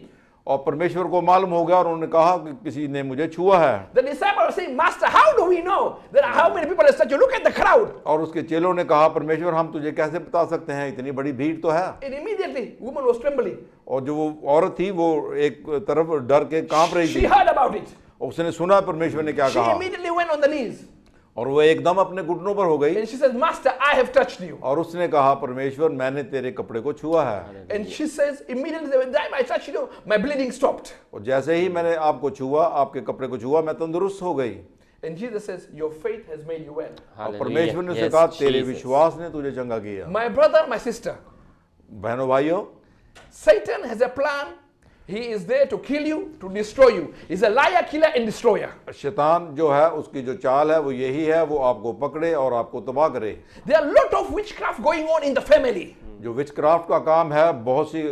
और परमेश्वर को मालूम हो गया और उन्होंने कहा कि किसी ने मुझे छुआ है। The disciples are saying, Master, how do we know that how many people has touched you? Look at the crowd. और उसके चेलों ने कहा परमेश्वर हम तुझे कैसे बता सकते हैं, इतनी बड़ी भीड़ तो है। And immediately woman was trembling. और जो वो औरत थी वो एक तरफ डर के कांप रही She थी। heard about it. उसने सुना परमेश्वर ने क्या She कहा immediately went on the knees. और वो एकदम अपने घुटनों पर हो गई And she says, Master, I have touched you. और उसने कहा परमेश्वर मैंने तेरे कपड़े को छुआ है। And she says, immediately the time I touched you, my bleeding stopped. और जैसे ही मैंने आपको छुआ, आपके कपड़े को छुआ, मैं तंदुरुस्त हो गई। And Jesus says, your faith has made you well. और परमेश्वर ने उसे कहा तेरे विश्वास ने तुझे चंगा किया। My brother, my sister, बहनों भाइयों, Satan has a plan. He is there to kill you, to destroy you. He's a liar, killer, and destroyer. शैतान जो है उसकी जो चाल है वो यही है, वो आपको पकड़े और आपको तबाह करे। There are a lot of witchcraft going on in the family. जो विचक्राफ्ट का काम है बहुत सी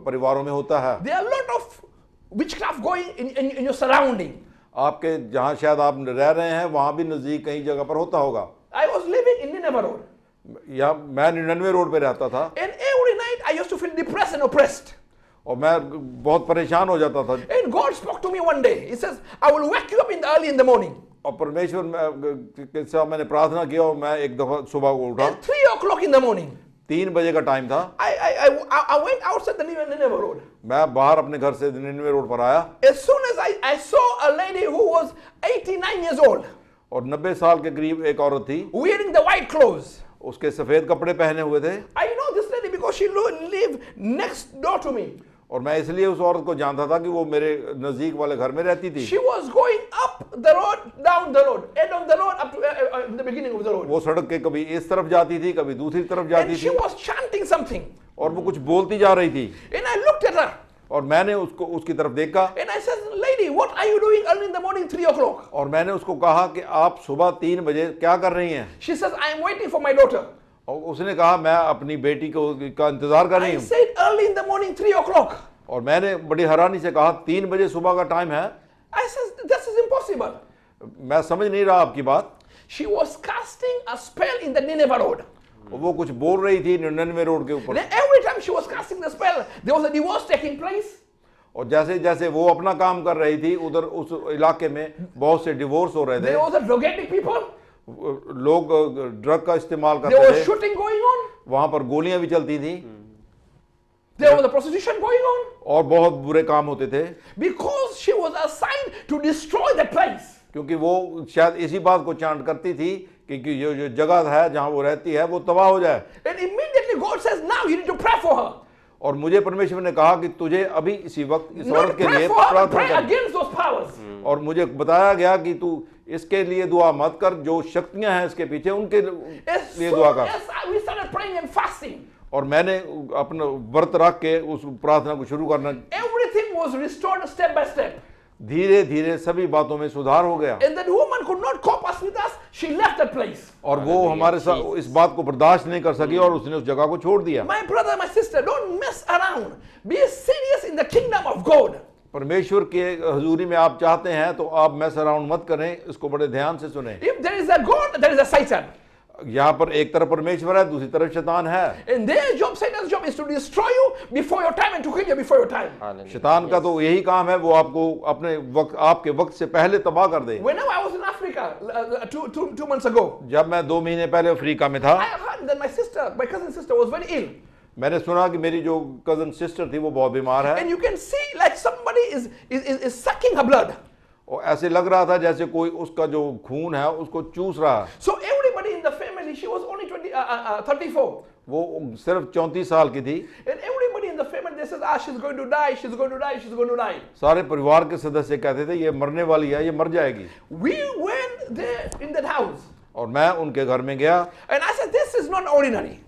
परिवारों में होता है। There are a lot of witchcraft going in your surrounding. आपके जहाँ शायद आप रह रहे हैं वहाँ भी नजदीक कई जगह पर होता होगा। I was living in Nineveh Road. या मैं 99 रोड पे रहता था And every night I used to feel depressed and oppressed. और मैं बहुत परेशान हो जाता था। And God spoke to me one day. He says, I will wake you up early in the morning. और परमेश्वर के साथ मैंने प्रार्थना की और मैं एक दफा सुबह को उठा। At 3 o'clock in the morning. 3 बजे का टाइम था। I went outside the Nineveh Road. मैं बाहर अपने घर से 99 रोड पर आया। As soon as I saw a lady who was 89 years old. और 90 साल के करीब एक औरत थी। Wearing the white clothes. उसके सफेद कपड़े पहने हुए थे। I know this lady because she lived next door to me. और मैं इसलिए उस औरत को जानता था कि वो मेरे नजदीक वाले घर में रहती थी। She was going up up the road, down the road, end of the road, up to the beginning of the road. वो सड़क के कभी इस तरफ जाती थी, कभी दूसरी तरफ जाती And she थी, was chanting something. और वो कुछ बोलती जा रही थी। And I looked at her. और मैंने उसकी तरफ देखा, And I said, lady, what are you doing early in the morning, 3 o'clock? और मैंने उसको कहा कि आप सुबह 3 बजे क्या कर रही हैं? She says, I am waiting for my daughter. और उसने कहा मैं अपनी बेटी का इंतजार कर रही I हूँ। said, early in the morning, 3 o'clock. और मैंने बड़ी हैरानी से कहा 3 बजे सुबह का टाइम है। I said, this is impossible. मैं समझ नहीं रहा आपकी बात। She was casting a spell in the Nineveh road. और वो कुछ बोल रही थी 99 रोड के ऊपर। Then every time she was casting the spell, there was a divorce taking place. और जैसे जैसे वो अपना काम कर रही थी, उधर उस इलाके में बहुत से डिवोर्स हो रहे थे। There was a drug people. लोग ड्रग का इस्तेमाल There करते was थे, shooting going on. वहां पर गोलियां भी चलती थी, There was a prostitution going on. और बहुत बुरे काम होते थे, Because she was assigned to destroy that place. क्योंकि वो शायद इसी बात को चांट करती थी कि ये जो जगह है जहां वो रहती है वो तबाह हो जाए। And immediately God says, now you need to pray for her. और मुझे परमेश्वर ने कहा कि तुझे अभी इसी वक्त इस Not औरत के pray लिए for her, प्रार्थना pray कर। against those powers. और मुझे बताया गया कि तू इसके लिए दुआ मत कर, जो शक्तियां हैं इसके पीछे उनके As लिए soon दुआ कर। as we started praying and fasting, और मैंने अपना व्रत रख के उस प्रार्थना को शुरू करना, everything was restored step by step. धीरे धीरे सभी बातों में सुधार हो गया। And that woman could not cope us with us. She left that place. और वो हमारे साथ इस बात को बर्दाश्त नहीं कर सकी और उसने उस जगह को छोड़ दिया। My brother, my sister, don't mess around. Be serious in the kingdom of God. परमेश्वर के हजूरी में आप चाहते हैं तो आप मैस अराउंड मत करें, इसको बड़े ध्यान से सुने। If there is a God, there is a Satan. यहाँ पर एक तरफ परमेश्वर है, दूसरी तरफ शैतान है। And their job, Satan's job, is to destroy you before your time and to kill you before your time. Hallelujah. शैतान का तो यही काम है, वो आपको अपने वक्त, आपके वक्त से पहले तबाह कर दे। Whenever I was in Africa 2 months ago, जब मैं 2 महीने पहले अफ्रीका में था, I heard that my cousin sister was very ill. मैंने सुना कि मेरी जो कजन सिस्टर थी वो बहुत बीमार है, And you can see like somebody is sucking her blood. और ऐसे लग रहा था जैसे कोई उसका जो खून है उसको चूस रहा है। So everybody in the family, she was only 34. वो सिर्फ 34 साल की थी। And everybody in the family, they said, she's going to die, she's going to die, she's going to die. सारे परिवार के सदस्य कहते थे ये मरने वाली है, ये मर जाएगी। We went there in that house. और मैं उनके घर में गया, And I said, this is not ordinary.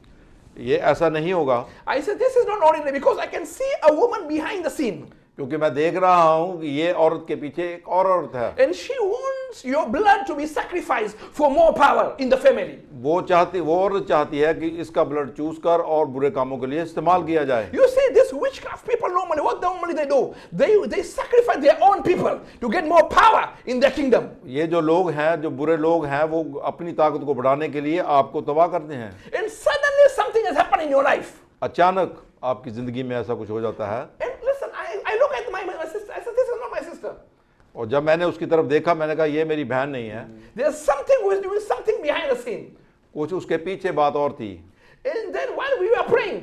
ये ऐसा नहीं होगा, I said, this is not ordinary because I can see a woman behind the scene. क्योंकि मैं देख रहा हूं कि ये औरत के पीछे एक और औरत है। And she wants your blood to be sacrificed for more power in the family. वो औरत चाहती है कि इसका ब्लड चूस कर और बुरे कामों के लिए इस्तेमाल किया जाए। You see, this witchcraft people normally, what normally they do? They sacrifice their own people to get more power in their kingdom. ये जो लोग हैं, जो बुरे लोग हैं, वो अपनी ताकत को बढ़ाने के लिए आपको तबाह करते हैं। And suddenly something has happened in your life. अचानक आपकी जिंदगी में ऐसा कुछ हो जाता है। And listen, I look at my sister. I said, this is not my sister. और जब मैंने उसकी तरफ देखा, मैंने कहा ये मेरी बहन नहीं है, There's something who is doing something behind the scene. कुछ उसके पीछे बात और थी। And then while we were praying,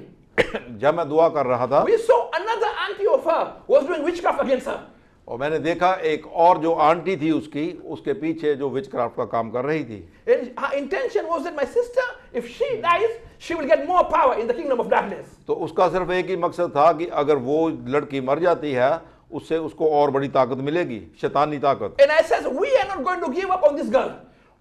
जब मैं दुआ कर rहा था, we saw another auntie of her was doing witchcraft against her. और मैंने देखा एक और जो आंटी थी उसकी, उसके पीछे जो विचक्राफ्ट का काम कर रही थी। And her intention was that my sister, if she dies, she will get more power in the kingdom of darkness. तो उसका सिर्फ एक ही मकसद था कि अगर वो लड़की मर जाती है, उससे उसको और बड़ी ताकत मिलेगी, शैतानी ताकत। And I said, we are not going to give up on this girl.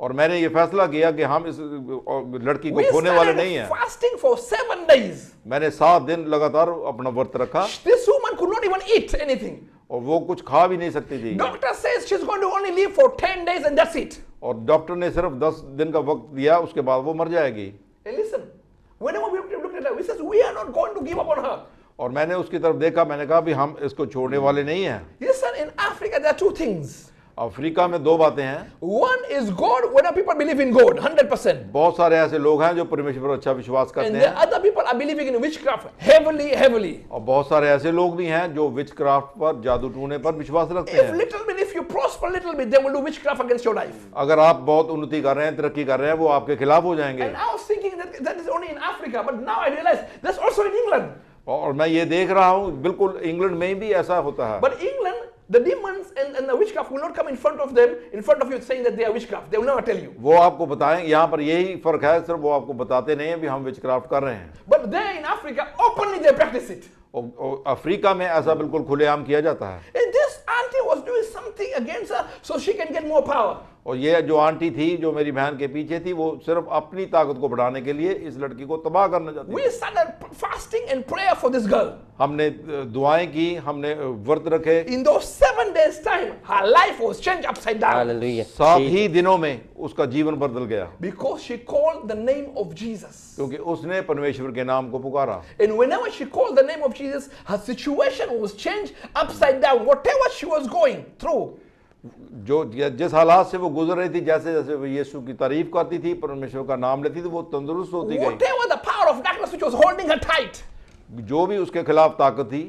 और मैंने ये फैसला किया कि हम इस लड़की को We खोने वाले नहीं started हैं। fasting for 7 days. मैंने 7 दिन लगातार अपना व्रत रखा, This woman could not even eat anything. और वो कुछ खा भी नहीं सकती थी। Doctor says she's going to only live for 10 days and that's it. और डॉक्टर ने सिर्फ 10 दिन का वक्त दिया, उसके बाद वो मर जाएगी। And listen, whenever we looked at her, we said, we are not going to give up on her. और मैंने उसकी तरफ देखा, मैंने कहा भी हम इसको छोड़ने वाले नहीं हैं। Listen, in Africa there are 2 things. Africa में 2 बातें हैं। One is God, when people believe in God, 100%. बहुत सारे ऐसे लोग हैं जो परमेश्वर पर अच्छा विश्वास करते And हैं, the other people are believing in witchcraft heavily. और बहुत सारे ऐसे लोग भी हैं जो विचक्राफ्ट पर, जादू टूने पर विश्वास रखते If हैं। little bit, if you prosper little bit, they will do witchcraft against your life. अगर आप बहुत उन्नति कर रहे हैं, तरक्की कर रहे हैं, वो आपके खिलाफ हो जाएंगे। And I was thinking that is only in Africa, but now I realize that's also in England. और मैं ये देख रहा हूँ, बिल्कुल इंग्लैंड में भी ऐसा होता है। But England, the demons and the witchcraft will not come in front of them, in front of you saying that they are witchcraft. They will never tell you. वो आपको बताएं, यहाँ पर यही फर्क है, सिर्फ वो आपको बताते नहीं है भी हम विचक्राफ्ट कर रहे हैं। But there in Africa, openly they practice it. और अफ्रीका में ऐसा बिल्कुल खुलेआम किया जाता है। And this auntie was doing something against her so she can get more power. और ये जो आंटी थी जो मेरी बहन के पीछे थी वो सिर्फ अपनी ताकत को बढ़ाने के लिए इस लड़की को तबाह करना चाहती थी। We started fasting and prayer for this girl. हमने दुआएं की, हमने व्रत रखे। In those 7 days time, her life was changed upside down. Hallelujah. 7 ही दिनों में उसका जीवन बदल गया Because she called the name of Jesus. क्योंकि उसने परमेश्वर के नाम को पुकारा। And whenever she called the name of Jesus, her situation was changed upside down. Whatever she was going through, जो जिस हालात से वो गुजर रही थी, जैसे जैसे वो यीशु की तारीफ करती थी, परमेश्वर का नाम लेती थी, वो तंदुरुस्त होती गई। whatever the power of darkness which was holding her tight, जो भी उसके खिलाफ ताकत थी,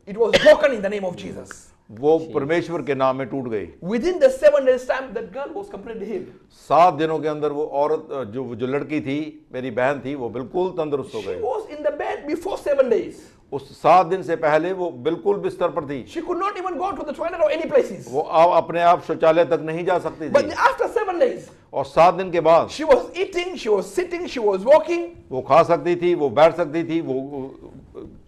it was broken in the name of Jesus. वो परमेश्वर के नाम में टूट गई। Within the 7 days time, that girl was completely healed. 7 दिनों के अंदर वो औरत जो लड़की थी, मेरी बहन थी, वो बिल्कुल तंदुरुस्त हो She गई। was in the bed before 7 days. उस 7 दिन से पहले वो बिल्कुल बिस्तर पर थी। She could not even go to the toilet or any places. वो अपने आप शौचालय तक नहीं जा सकती But थी। after 7 days, और 7 दिन के बाद she was eating, she was sitting, she was walking. वो खा सकती थी, वो बैठ सकती थी, वो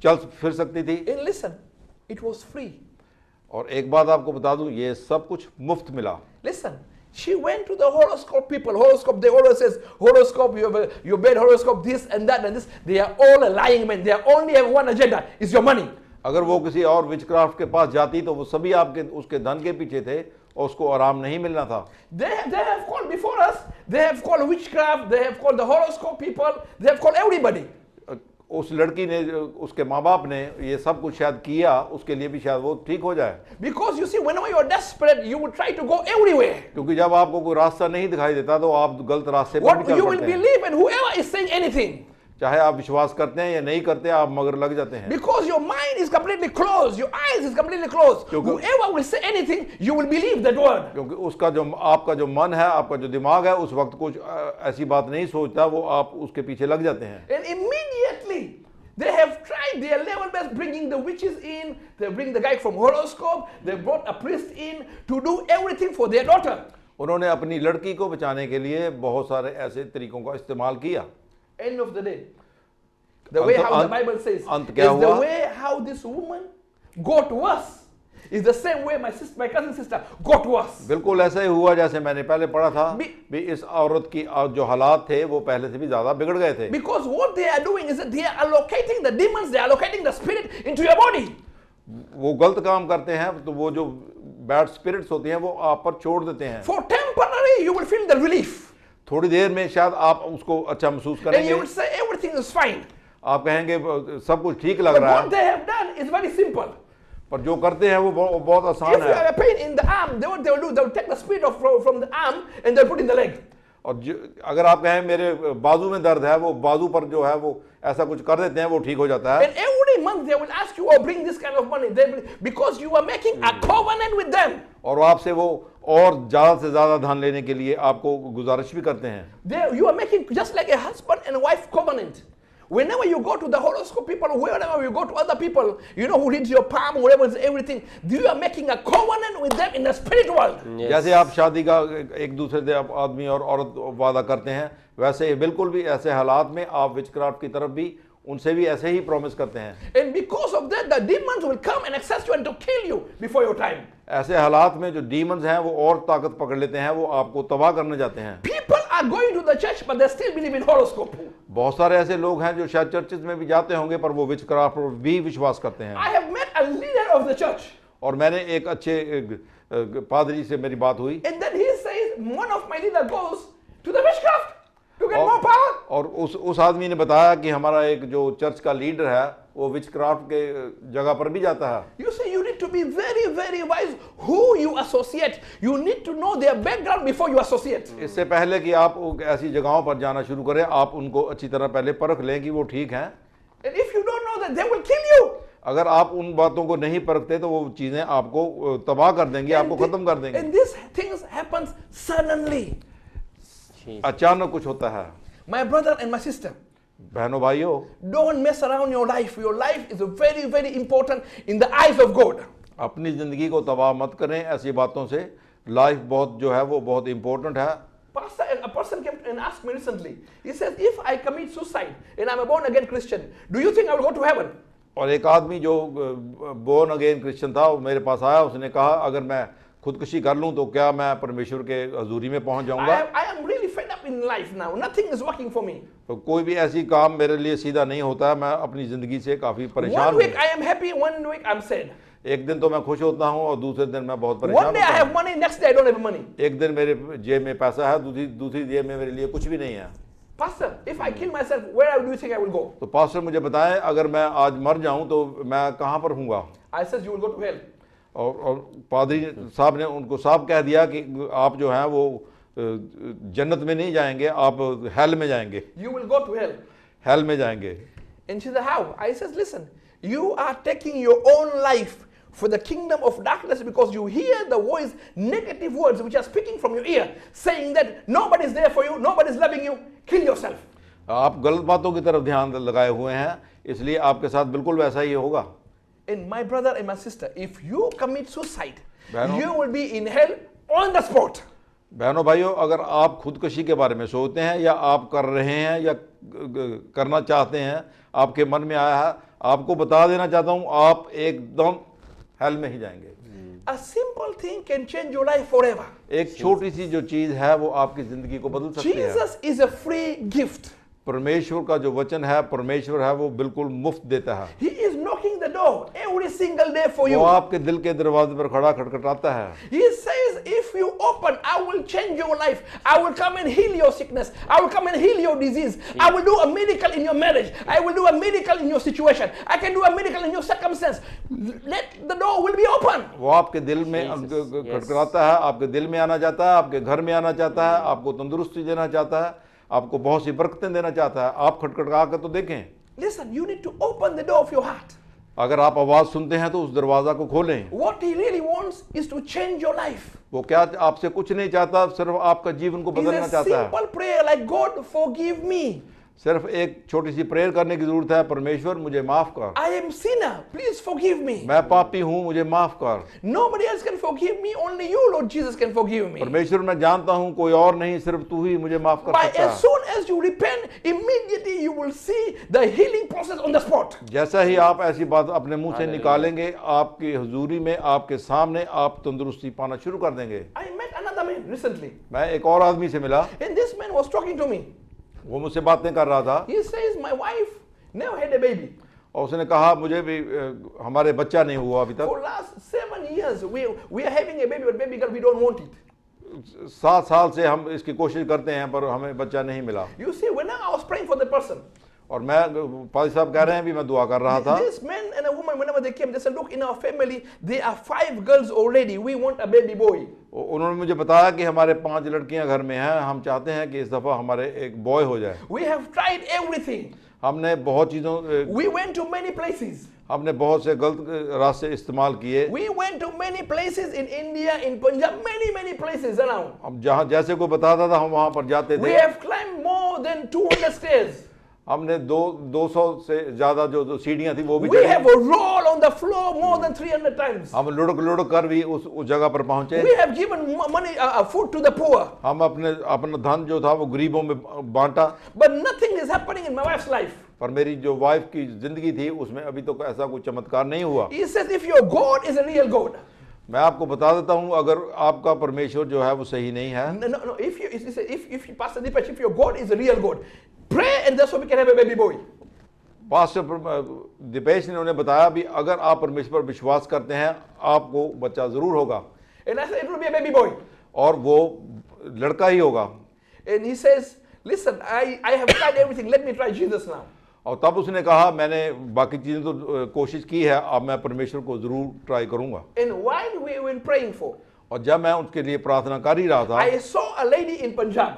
चल फिर सकती थी। And listen, it was free. और एक बात आपको बता दूं, ये सब कुछ मुफ्त मिला। Listen, she went to the horoscope people. Horoscope, they always says, horoscope, your bad horoscope, this and that and this. They are all lying men. They only have one agenda, is your money. अगर वो किसी और witchcraft के पास जाती तो वो सभी आपके उसके धन के पीछे थे और उसको आराम नहीं मिलना था। They have called before us. They have called witchcraft. They have called the horoscope people. They have called everybody. उस लड़की ने, उसके माँ बाप ने ये सब कुछ शायद किया, उसके लिए भी शायद वो ठीक हो जाए। Because you see, whenever you are desperate, you will try to go everywhere. क्योंकि जब आपको कोई रास्ता नहीं दिखाई देता तो आप गलत रास्ते पर What भी चल you will पड़ते हैं। believe and whoever is saying anything. चाहे आप विश्वास करते हैं या नहीं करते, आप मगर लग जाते हैं। Because your mind is completely closed, your eyes is completely closed. Whoever will say anything, you will believe that word. क्योंकि उसका जो आपका जो मन है, आपका जो दिमाग है, उस वक्त कुछ ऐसी बात नहीं सोचता, वो आप उसके पीछे लग जाते हैं। And immediately they have tried their level best bringing the witches in. They bring the guy from horoscope. They brought a priest in to do everything for their daughter. उन्होंने अपनी लड़की को बचाने के लिए बहुत सारे ऐसे तरीकों का इस्तेमाल किया। End of the day, the way how the Bible says अंत is क्या the हुआ? way how this woman got to us is the same way my cousin sister got to us. बिल्कुल ऐसा ही हुआ जैसे मैंने पहले पढ़ा था। भी इस औरत की जो हालात थे वो पहले से भी ज्यादा बिगड़ गए थे। Because what they are doing is that they are allocating the demons, they are allocating the spirit into your body. वो गलत काम करते हैं तो वो जो बैड स्पिरिट्स होती हैं वो आप पर छोड़ देते हैं। For temporary, you will feel the relief. थोड़ी देर में शायद आप उसको अच्छा महसूस And you करेंगे, will say everything is fine. आप कहेंगे सब कुछ ठीक लग But रहा what है, they have done is very simple. पर जो करते हैं वो बहुत If आसान you है। have a pain in the arm, what they will do, they will take the spirit from the arm and they will put in the leg. और अगर आप कहें मेरे बाजू में दर्द है, वो बाजू पर जो है वो ऐसा कुछ कर देते हैं, वो ठीक हो जाता है। And every month they will ask you, oh, bring this kind of money. Because you are making a covenant with them. और आपसे वो और ज्यादा से ज्यादा धन लेने के लिए आपको गुजारिश भी करते हैं। You are making just like a husband and wife covenant. Whenever you go to the horoscope people, wherever you go to other people, you know who reads your palm, whatever is everything, you are making a covenant with them in the spirit world. Yes. जैसे आप शादी का एक दूसरे से आप आदमी और औरत वादा करते हैं, वैसे ही बिल्कुल भी ऐसे हालात में आप विचक्राफ्ट की तरफ भी उनसे भी ऐसे ही प्रॉमिस करते हैं। And because of that, the demons will come and access you and to kill you before your time. ऐसे हालात में जो डीमंस हैं वो और ताकत पकड़ लेते हैं, वो आपको तबाह करने जाते हैं। People are going to the church, but they still believe in horoscope. बहुत सारे ऐसे लोग हैं जो शायद चर्चेस में भी जाते होंगे पर वो विचक्राफ्ट पर भी विश्वास करते हैं। I have met a leader of the church. और मैंने एक अच्छे पादरी से मेरी बात हुई, And then he says, one of my leader goes to the witchcraft to get more power. और उस आदमी ने बताया कि हमारा एक जो चर्च का लीडर है वो विचक्राफ्ट के जगह पर भी जाता है। You see, you need to be very, very wise who you associate. You need to know their background before you associate. इससे पहले कि आप ऐसी जगहों पर जाना शुरू करें, आप उनको अच्छी तरह पहले परख लें कि वो ठीक हैं। And if you don't know that, they will kill you. अगर आप उन बातों को नहीं परखते तो वो चीजें आपको तबाह कर देंगी, आपको खत्म कर देंगी। And these things happens suddenly. अचानक कुछ होता है। My brother and my sister, बहनों भाइयों, don't mess around your life. Your life is very, very important in the eyes of God. अपनी जिंदगी को तबाह मत करें ऐसी बातों से। लाइफ बहुत जो है वो बहुत इंपॉर्टेंट है। Pastor, a person came and asked me recently. He says, if I commit suicide and I'm a born again Christian, do you think I will go to heaven? और एक आदमी जो बोर्न अगेन क्रिश्चियन था वो मेरे पास आया, उसने कहा अगर मैं खुदकुशी कर लूं तो क्या मैं परमेश्वर के हजूरी में पहुंच जाऊंगा? I am really fed up in life now. Nothing is working for me. तो कोई भी ऐसी काम मेरे लिए सीधा नहीं होता है, मैं अपनी जिंदगी से काफी परेशान One week हूं। I am happy, one week I'm sad. एक दिन तो मैं खुश होता हूं और दूसरे दिन मैं बहुत One परेशान day I होता have हूं। money, next day I don't have money. एक दिन मेरे जेब में पैसा है, दूसरी जेब में मेरे लिए कुछ भी नहीं है। Pastor, if I kill myself, where do you think I will go? तो पास्टर मुझे बताएं, अगर मैं आज मर जाऊं तो मैं कहां पर हूंगा? I says you will go to hell. और पादरी साहब ने उनको साफ कह दिया कि आप जो हैं वो जन्नत में नहीं जाएंगे, आप हेल में जाएंगे, You will go to hell. Hello में जाएंगे। And she said, how? I says, listen, you are taking your own life for the kingdom of darkness because you hear the voice, negative words which are speaking from your ear, saying that nobody is there for you, nobody is loving you, kill yourself. आप गलत बातों की तरफ ध्यान लगाए हुए हैं, इसलिए आपके साथ बिल्कुल वैसा ही होगा। And my brother and my sister, if you commit suicide, बहनों- you will be in hell on the spot. बहनों भाइयों, अगर आप खुदकुशी के बारे में सोचते हैं या आप कर रहे हैं या करना चाहते हैं, आपके मन में आया है, आपको बता देना चाहता हूं, आप एकदम हेल में ही जाएंगे। A simple thing can change your life forever. एक छोटी सी जो चीज है वो आपकी जिंदगी को बदल सकती है। Jesus is a free gift. परमेश्वर का जो वचन है, परमेश्वर है, वो बिल्कुल मुफ्त देता है। He is knocking the door every single day for वो you. आपके दिल के दरवाजे पर खड़ा खटखटाता है। He says, if you open, I will change your life. I will come and heal your sickness. I will come and heal your disease. I will do a miracle in your marriage. I will do a miracle in your situation. I can do a miracle in your circumstance. Let the door will be open. वो आपके दिल में Jesus, yes. खटखटाता है, आपके दिल में आना चाहता है, आपके घर में आना चाहता है, आपको तंदुरुस्ती देना चाहता है, आपको बहुत सी बरकतें देना चाहता है। आप खटखटा कर तो देखें। Listen, you need to open the door of your heart. अगर आप आवाज सुनते हैं तो उस दरवाजा को खोलें। What he really wants is to change your life. वो क्या आपसे कुछ नहीं चाहता, सिर्फ आपका जीवन को बदलना It's a चाहता है। simple prayer like, God, forgive me. सिर्फ एक छोटी सी प्रेयर करने की जरूरत है, परमेश्वर मुझे माफ कर, I am sinner. Please forgive me. मैं पापी हूँ, मुझे माफ कर। Nobody else can forgive me. Only you, Lord Jesus, can forgive me. परमेश्वर मैं जानता हूँ कोई और नहीं, सिर्फ तू ही मुझे माफ कर By सकता as है। soon as you repent, immediately you will see the healing process on the spot. जैसा ही आप ऐसी बात अपने मुंह से निकालेंगे, आपकी हुजूरी में, आपके सामने आप तंदुरुस्ती पाना शुरू कर देंगे। I met another man recently, मैं एक और आदमी से मिला, and this man was talking to me. वो मुझसे बातें कर रहा था He says, my wife never had a baby. और उसने कहा मुझे भी हमारे बच्चा नहीं हुआ अभी तक। For last 7 years, we are having a baby, but baby girl, we don't want it. 7 साल से हम इसकी कोशिश करते हैं पर हमें बच्चा नहीं मिला। You see, when I was praying for the person, और मैं, पादी साहब कह रहे हैं भी, मैं दुआ कर रहा था। this man and a woman, whenever they came, they said, look, in our family, there are 5 girls already. We want a baby boy. उन्होंने मुझे बताया कि हमारे 5 लड़कियां घर में हैं, हम चाहते हैं कि इस दफा हमारे एक बॉय हो जाए। We have tried everything. हमने बहुत चीज़ों We went to many places. हमने बहुत से गलत रास्ते इस्तेमाल किए। We went to many places in India, in Punjab, many places around. हम जहाँ जैसे कोई बताता था हम वहाँ पर जाते We थे। have climbed more than 200 stairs. हमने 200 से ज्यादा जो सीढ़ियाँ थी वो भी We चढ़ी। have rolled on the floor more than 300 times. हम लुढ़क कर भी उस जगह पर पहुंचे। We have given money, food to the poor. हम अपना धन जो था वो गरीबों में बांटा। But nothing is happening in my wife's life. पर मेरी जो वाइफ की जिंदगी थी उसमें अभी तो ऐसा कोई चमत्कार नहीं हुआ। He says, if your God is a real God. मैं आपको बता देता हूं, अगर आपका परमेश्वर जो है वो सही नहीं है, No. If Pastor Deepesh, if your God is a real God, pray and that's why we can have a baby boy. Pastor Deepesh ने उन्हें बताया भी, अगर आप परमेश्वर पर विश्वास करते हैं आपको बच्चा जरूर होगा, And I said, it will be a baby boy. और वो लड़का ही होगा। And he says, listen, I have tried everything. Let me try Jesus now. और तब उसने कहा, मैंने बाकी चीजें तो कोशिश की है, अब मैं परमेश्वर को जरूर ट्राई करूंगा। And while we were praying for, और जब मैं उसके लिए प्रार्थना कर ही रहा था, I saw a lady in Punjab.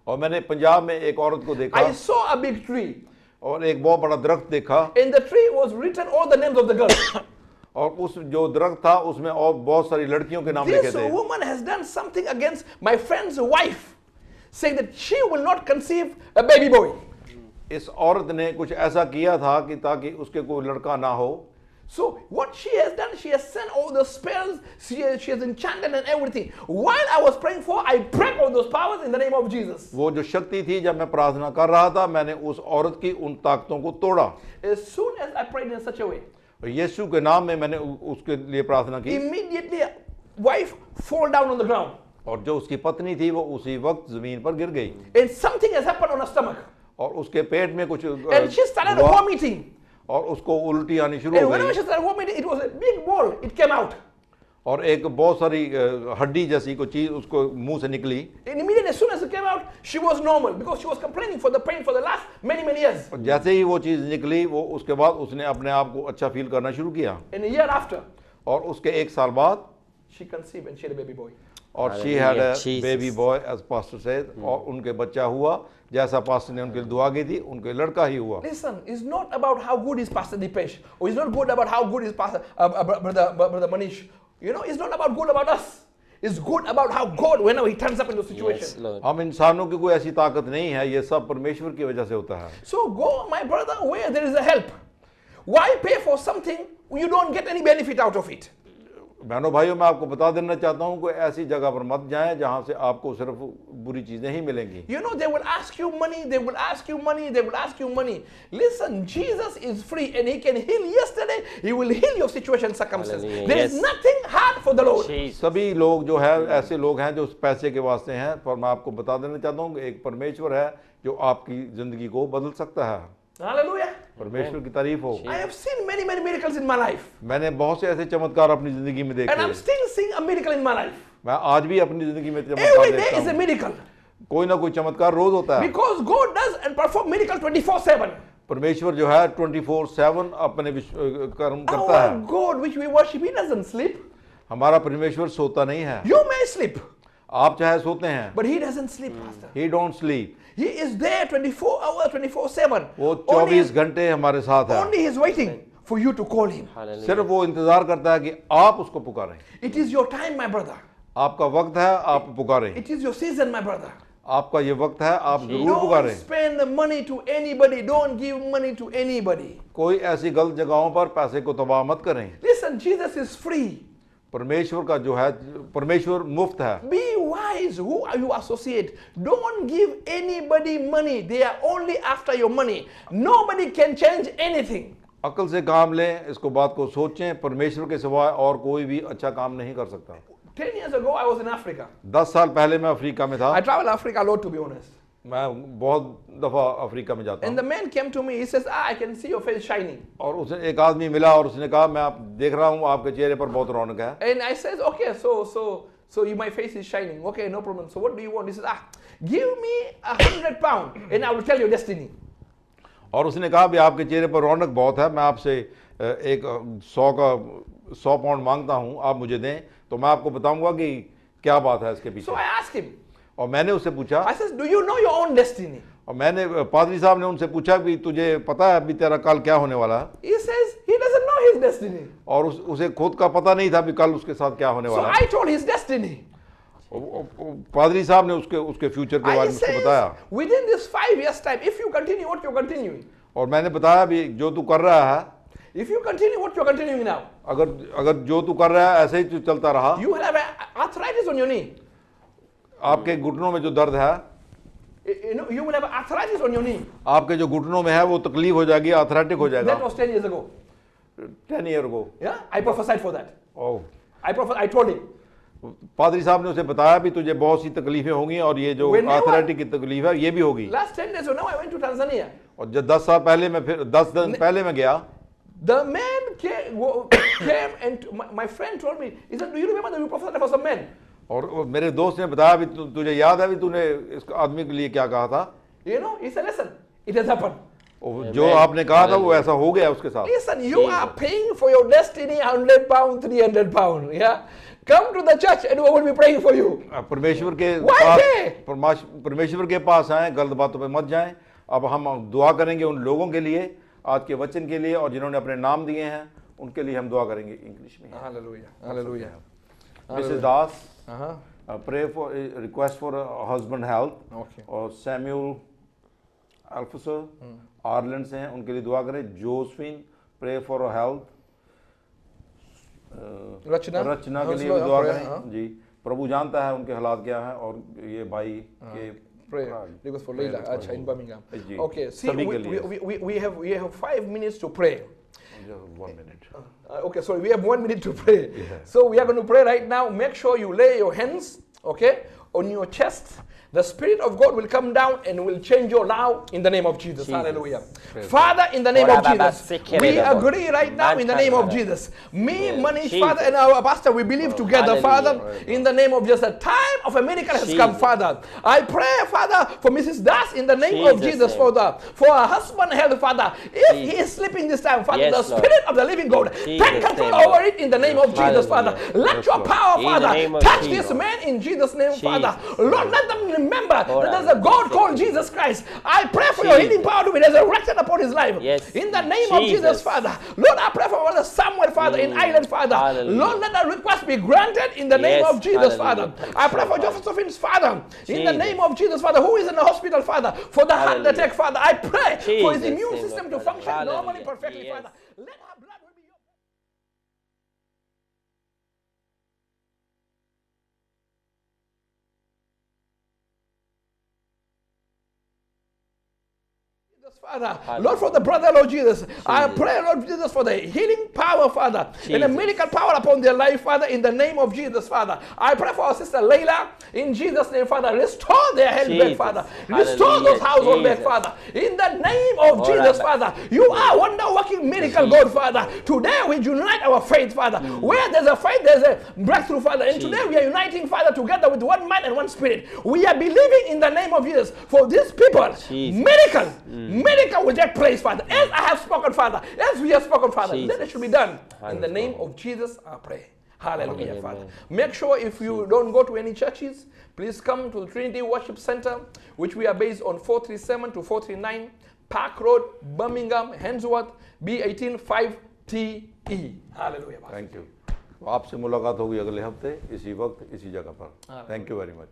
और मैंने पंजाब में एक औरत को देखा I saw a big tree. और एक बहुत बड़ा दरख्त देखा, In the tree was written all the names of the girls. और उस जो दरख्त था उसमें और बहुत सारी लड़कियों के नाम लिखे This थे। woman has done something against my friend's wife, saying that she will not conceive a baby boy. इस औरत ने कुछ ऐसा किया था कि ताकि उसके कोई लड़का ना हो। So what she has done, she has sent all the spells, she has enchanted and everything. While I was praying for, I break all those powers in the name of Jesus. वो जो शक्ति थी, जब मैं प्रार्थना कर रहा था, मैंने उस औरत की उन ताकतों को तोड़ा। As soon as I prayed in such a way, और यीशु के नाम में मैंने उसके लिए प्रार्थना की। immediately wife fall down on the ground. और जो उसकी पत्नी थी वो उसी वक्त जमीन पर गिर गई And something has happened on her stomach. और उसके पेट में कुछ And she started हुआ vomiting. और उसको उल्टी आनी शुरू And हो whenever गई she started vomiting, it was a big ball. It came out. और एक बहुत सारी हड्डी जैसी कोई चीज उसको मुंह से निकली And immediately, as soon as it came out, she was normal because she was complaining for the pain for the last many years. और जैसे ही वो चीज निकली वो उसके बाद उसने अपने आप को अच्छा फील करना शुरू किया And a year after, और उसके 1 साल बाद she conceived and she had a baby boy. और she had Hallelujah, a Jesus. Baby boy as pastor said और उनके बच्चा हुआ जैसा पास्टर ने उनके लिए दुआ की थी उनके लड़का ही हुआ Listen, it's not about how good is Pastor Dipesh, or it's not good about how good is Pastor Brother Manish. You know, it's not about good about us. It's good about how God, whenever He turns up in the situation. Yes, Lord. हम इंसानों की कोई ऐसी ताकत नहीं है ये सब परमेश्वर की वजह से होता है So go, my brother, where there is a help. Why pay for something you don't get any benefit out of it? बहनों भाइयों मैं आपको बता देना चाहता हूँ कोई ऐसी जगह पर मत जाएं जहाँ से आपको सिर्फ बुरी चीजें ही मिलेंगी You know, they will ask you money, they will ask you money, they will ask you money. Listen, Jesus is free and He can heal yesterday, He will heal your situation, circumstance. Hallelujah, There is yes. nothing hard for the Lord. Jesus. सभी लोग जो है ऐसे लोग हैं जो पैसे के वास्ते हैं पर मैं आपको बता देना चाहता हूँ कि एक परमेश्वर है जो आपकी जिंदगी को बदल सकता है Hallelujah. परमेश्वर की तारीफ हो I have seen many miracles in my life. मैंने बहुत से ऐसे चमत्कार अपनी जिंदगी में देखे And I'm still seeing a miracle in my life. मैं आज भी अपनी जिंदगी में चमत्कार Every day देखता is a हूँ miracle. कोई ना कोई चमत्कार रोज होता है Because God does and perform miracle 24/7. परमेश्वर जो है 24/7 अपने कर्म करता Our है God which we worship, He doesn't sleep. हमारा परमेश्वर सोता नहीं है You may sleep, आप चाहे सोते हैं but He doesn't sleep, Pastor. He don't sleep He is there 24 hours, 24/7. वो Only 24 घंटे हमारे साथ है Only He is waiting for you to call Him. Hallelujah. सिर्फ वो इंतजार करता है कि आप उसको पुकारें It is your time, my brother. आपका वक्त है आप पुकारें It is your season, my brother. आपका ये वक्त है आप जरूर Don't पुकारें spend the money to anybody. Don't give money to anybody. कोई ऐसी गलत जगहों पर पैसे को तबाह मत करें Listen, Jesus is free. परमेश्वर का जो है परमेश्वर मुफ्त है Be wise who you associate. Don't give anybody money. They are only after your money. Nobody can change anything. अकल से काम लें इसको बात को सोचें परमेश्वर के सिवाय और कोई भी अच्छा काम नहीं कर सकता 10 years ago, I was in Africa. 10 साल पहले मैं अफ्रीका में था I travel Africa a lot, to be honest. मैं बहुत दफा अफ्रीका में जाता And हूँ the man came to me. He says, I can see your face shining. और उसे एक आदमी मिला और उसने कहा मैं आप देख रहा हूँ आपके चेहरे पर बहुत रौनक है And I says, okay, so my face is shining. Okay, no problem. So what do you want? He says, give me 100 pounds and I will tell your destiny. और उसने कहा भी आपके चेहरे पर रौनक बहुत है मैं आपसे एक 100 पाउंड मांगता हूँ आप मुझे दें तो मैं आपको बताऊंगा कि क्या बात है इसके पीछे So I asked him. और मैंने उससे पूछा I says, do you know your own destiny? और मैंने पादरी साहब ने उनसे पूछा कि तुझे पता है अभी तेरा कल क्या होने वाला है He says he doesn't know his destiny. और उसे खुद का पता नहीं था भी कल उसके साथ क्या होने So वाला है I told his destiny. पादरी साहब ने उसके फ्यूचर के बारे I में उसको बताया says, within this 5 years time, if you continue what you're continuing, और मैंने बताया भी जो तू कर रहा है if you continue what you're continuing now, अगर जो तू कर रहा है ऐसे ही तू चलता रहा you will have arthritis on your knee. आपके घुटनों में जो दर्द है You will have arthritis on your knee. आपके जो घुटनों में है वो तकलीफ हो जाएगी आर्थराइटिक हो That जाएगा was 10 years ago. 10 ईयर को Yeah, I prophesied for that. Oh I told him. पादरी साहब ने उसे बताया भी तुझे बहुत सी तकलीफें होंगी और ये जो Whenever- आर्थराइटिक की तकलीफ है ये भी होगी Last 10 days ago, now I went to Tanzania. और जब 10 साल पहले मैं फिर 10 दिन पहले मैं गया The man came and my friend told me, he said, do you remember that you prophesied for some men? और मेरे दोस्त ने बताया भी तुझे याद है भी तूने इस आदमी के लिए क्या कहा था You know, he said, listen, it has happened. और जो आपने कहा था वो ऐसा हो गया उसके साथ Listen, you are paying for your destiny 100 pounds, 300 pounds. Yeah, come to the church and we will be praying for you. परमेश्वर के Why पास pay? परमेश्वर के पास आए गलत बातों पे मत जाएं अब हम दुआ करेंगे उन लोगों के लिए आज के वचन के लिए और जिन्होंने अपने नाम दिए हैं उनके लिए हम दुआ करेंगे इंग्लिश में Hallelujah. Hallelujah. Mrs Das Uh-huh. Pray for request for husband health Okay. और सैम्यूल अल्फसर आयरलैंड से हैं उनके लिए दुआ करें Josephine pray for health Rachna? Rachna के हाँ, लिए उसको भी दुआ prayer, करें हाँ। जी प्रभु जानता है उनके हालात क्या हैं और ये भाई के Pray. Because for Leila, request Acha, in Birmingham. Ji, Okay, see, सभी के लिए। we have 5 minutes to pray. 1 minute. Okay, so we have 1 minute to pray. So we are going to pray right now. Make sure you lay your hands, okay, on your chest. The Spirit of God will come down and will change your now in the name of Jesus. Hallelujah. Father, in the name of Jesus, we agree right now in the name of Jesus. Me, Manish, Father, and our pastor, we believe together, Father, in the name of Jesus. The time of a miracle has come, Father. I pray, Father, for Mrs. Das in the name of Jesus, Father, for her husband health, Father. If he is sleeping this time, Father, the Spirit of the living God, take control over it in the name of Jesus, Father. Let your power, Father, touch this man in Jesus' name, Father. Lord, let them remember that there's a God called Jesus Christ. I pray for your healing power to be resurrected upon his life. In the name of Jesus, Father. Lord, I pray for Brother Samuel, Father, in Ireland, Father. Hallelujah. Lord, let that request be granted in the name of Jesus, Father. I pray for Josephine's father, in the name of Jesus, Father, who is in the hospital, Father, for the heart attack, Father. I pray for his immune system to function normally, perfectly, Father. Let her blood will be your Father. Lord, for the brother, Lord Jesus, I pray, Lord Jesus, for the healing power, Father, and the miracle power upon their life, Father, in the name of Jesus, Father. I pray for our sister Layla, in Jesus' name, Father. Restore their health back, Father. Restore those household back, Father. In the name of Jesus, Father. You are wonder-working miracle God, Father. Today we unite our faith, Father. Where there's a faith, there's a breakthrough, Father. And today we are uniting, Father, together with one mind and one spirit. We are believing in the name of Jesus for these people. Miracle. Miracle will take place, Father. As I have spoken, Father. As we have spoken, Father. Let it should be done. In the name of Jesus, I pray. Hallelujah, Father. Make sure if you don't go to any churches, please come to the Trinity Worship Center, which we are based on 437 to 439 Park Road, Birmingham, Handsworth, B18 5TE. Hallelujah. Thank you. आपसे मुलाकात होगी अगले हफ्ते इसी वक्त इसी जगह पर. Thank you very much.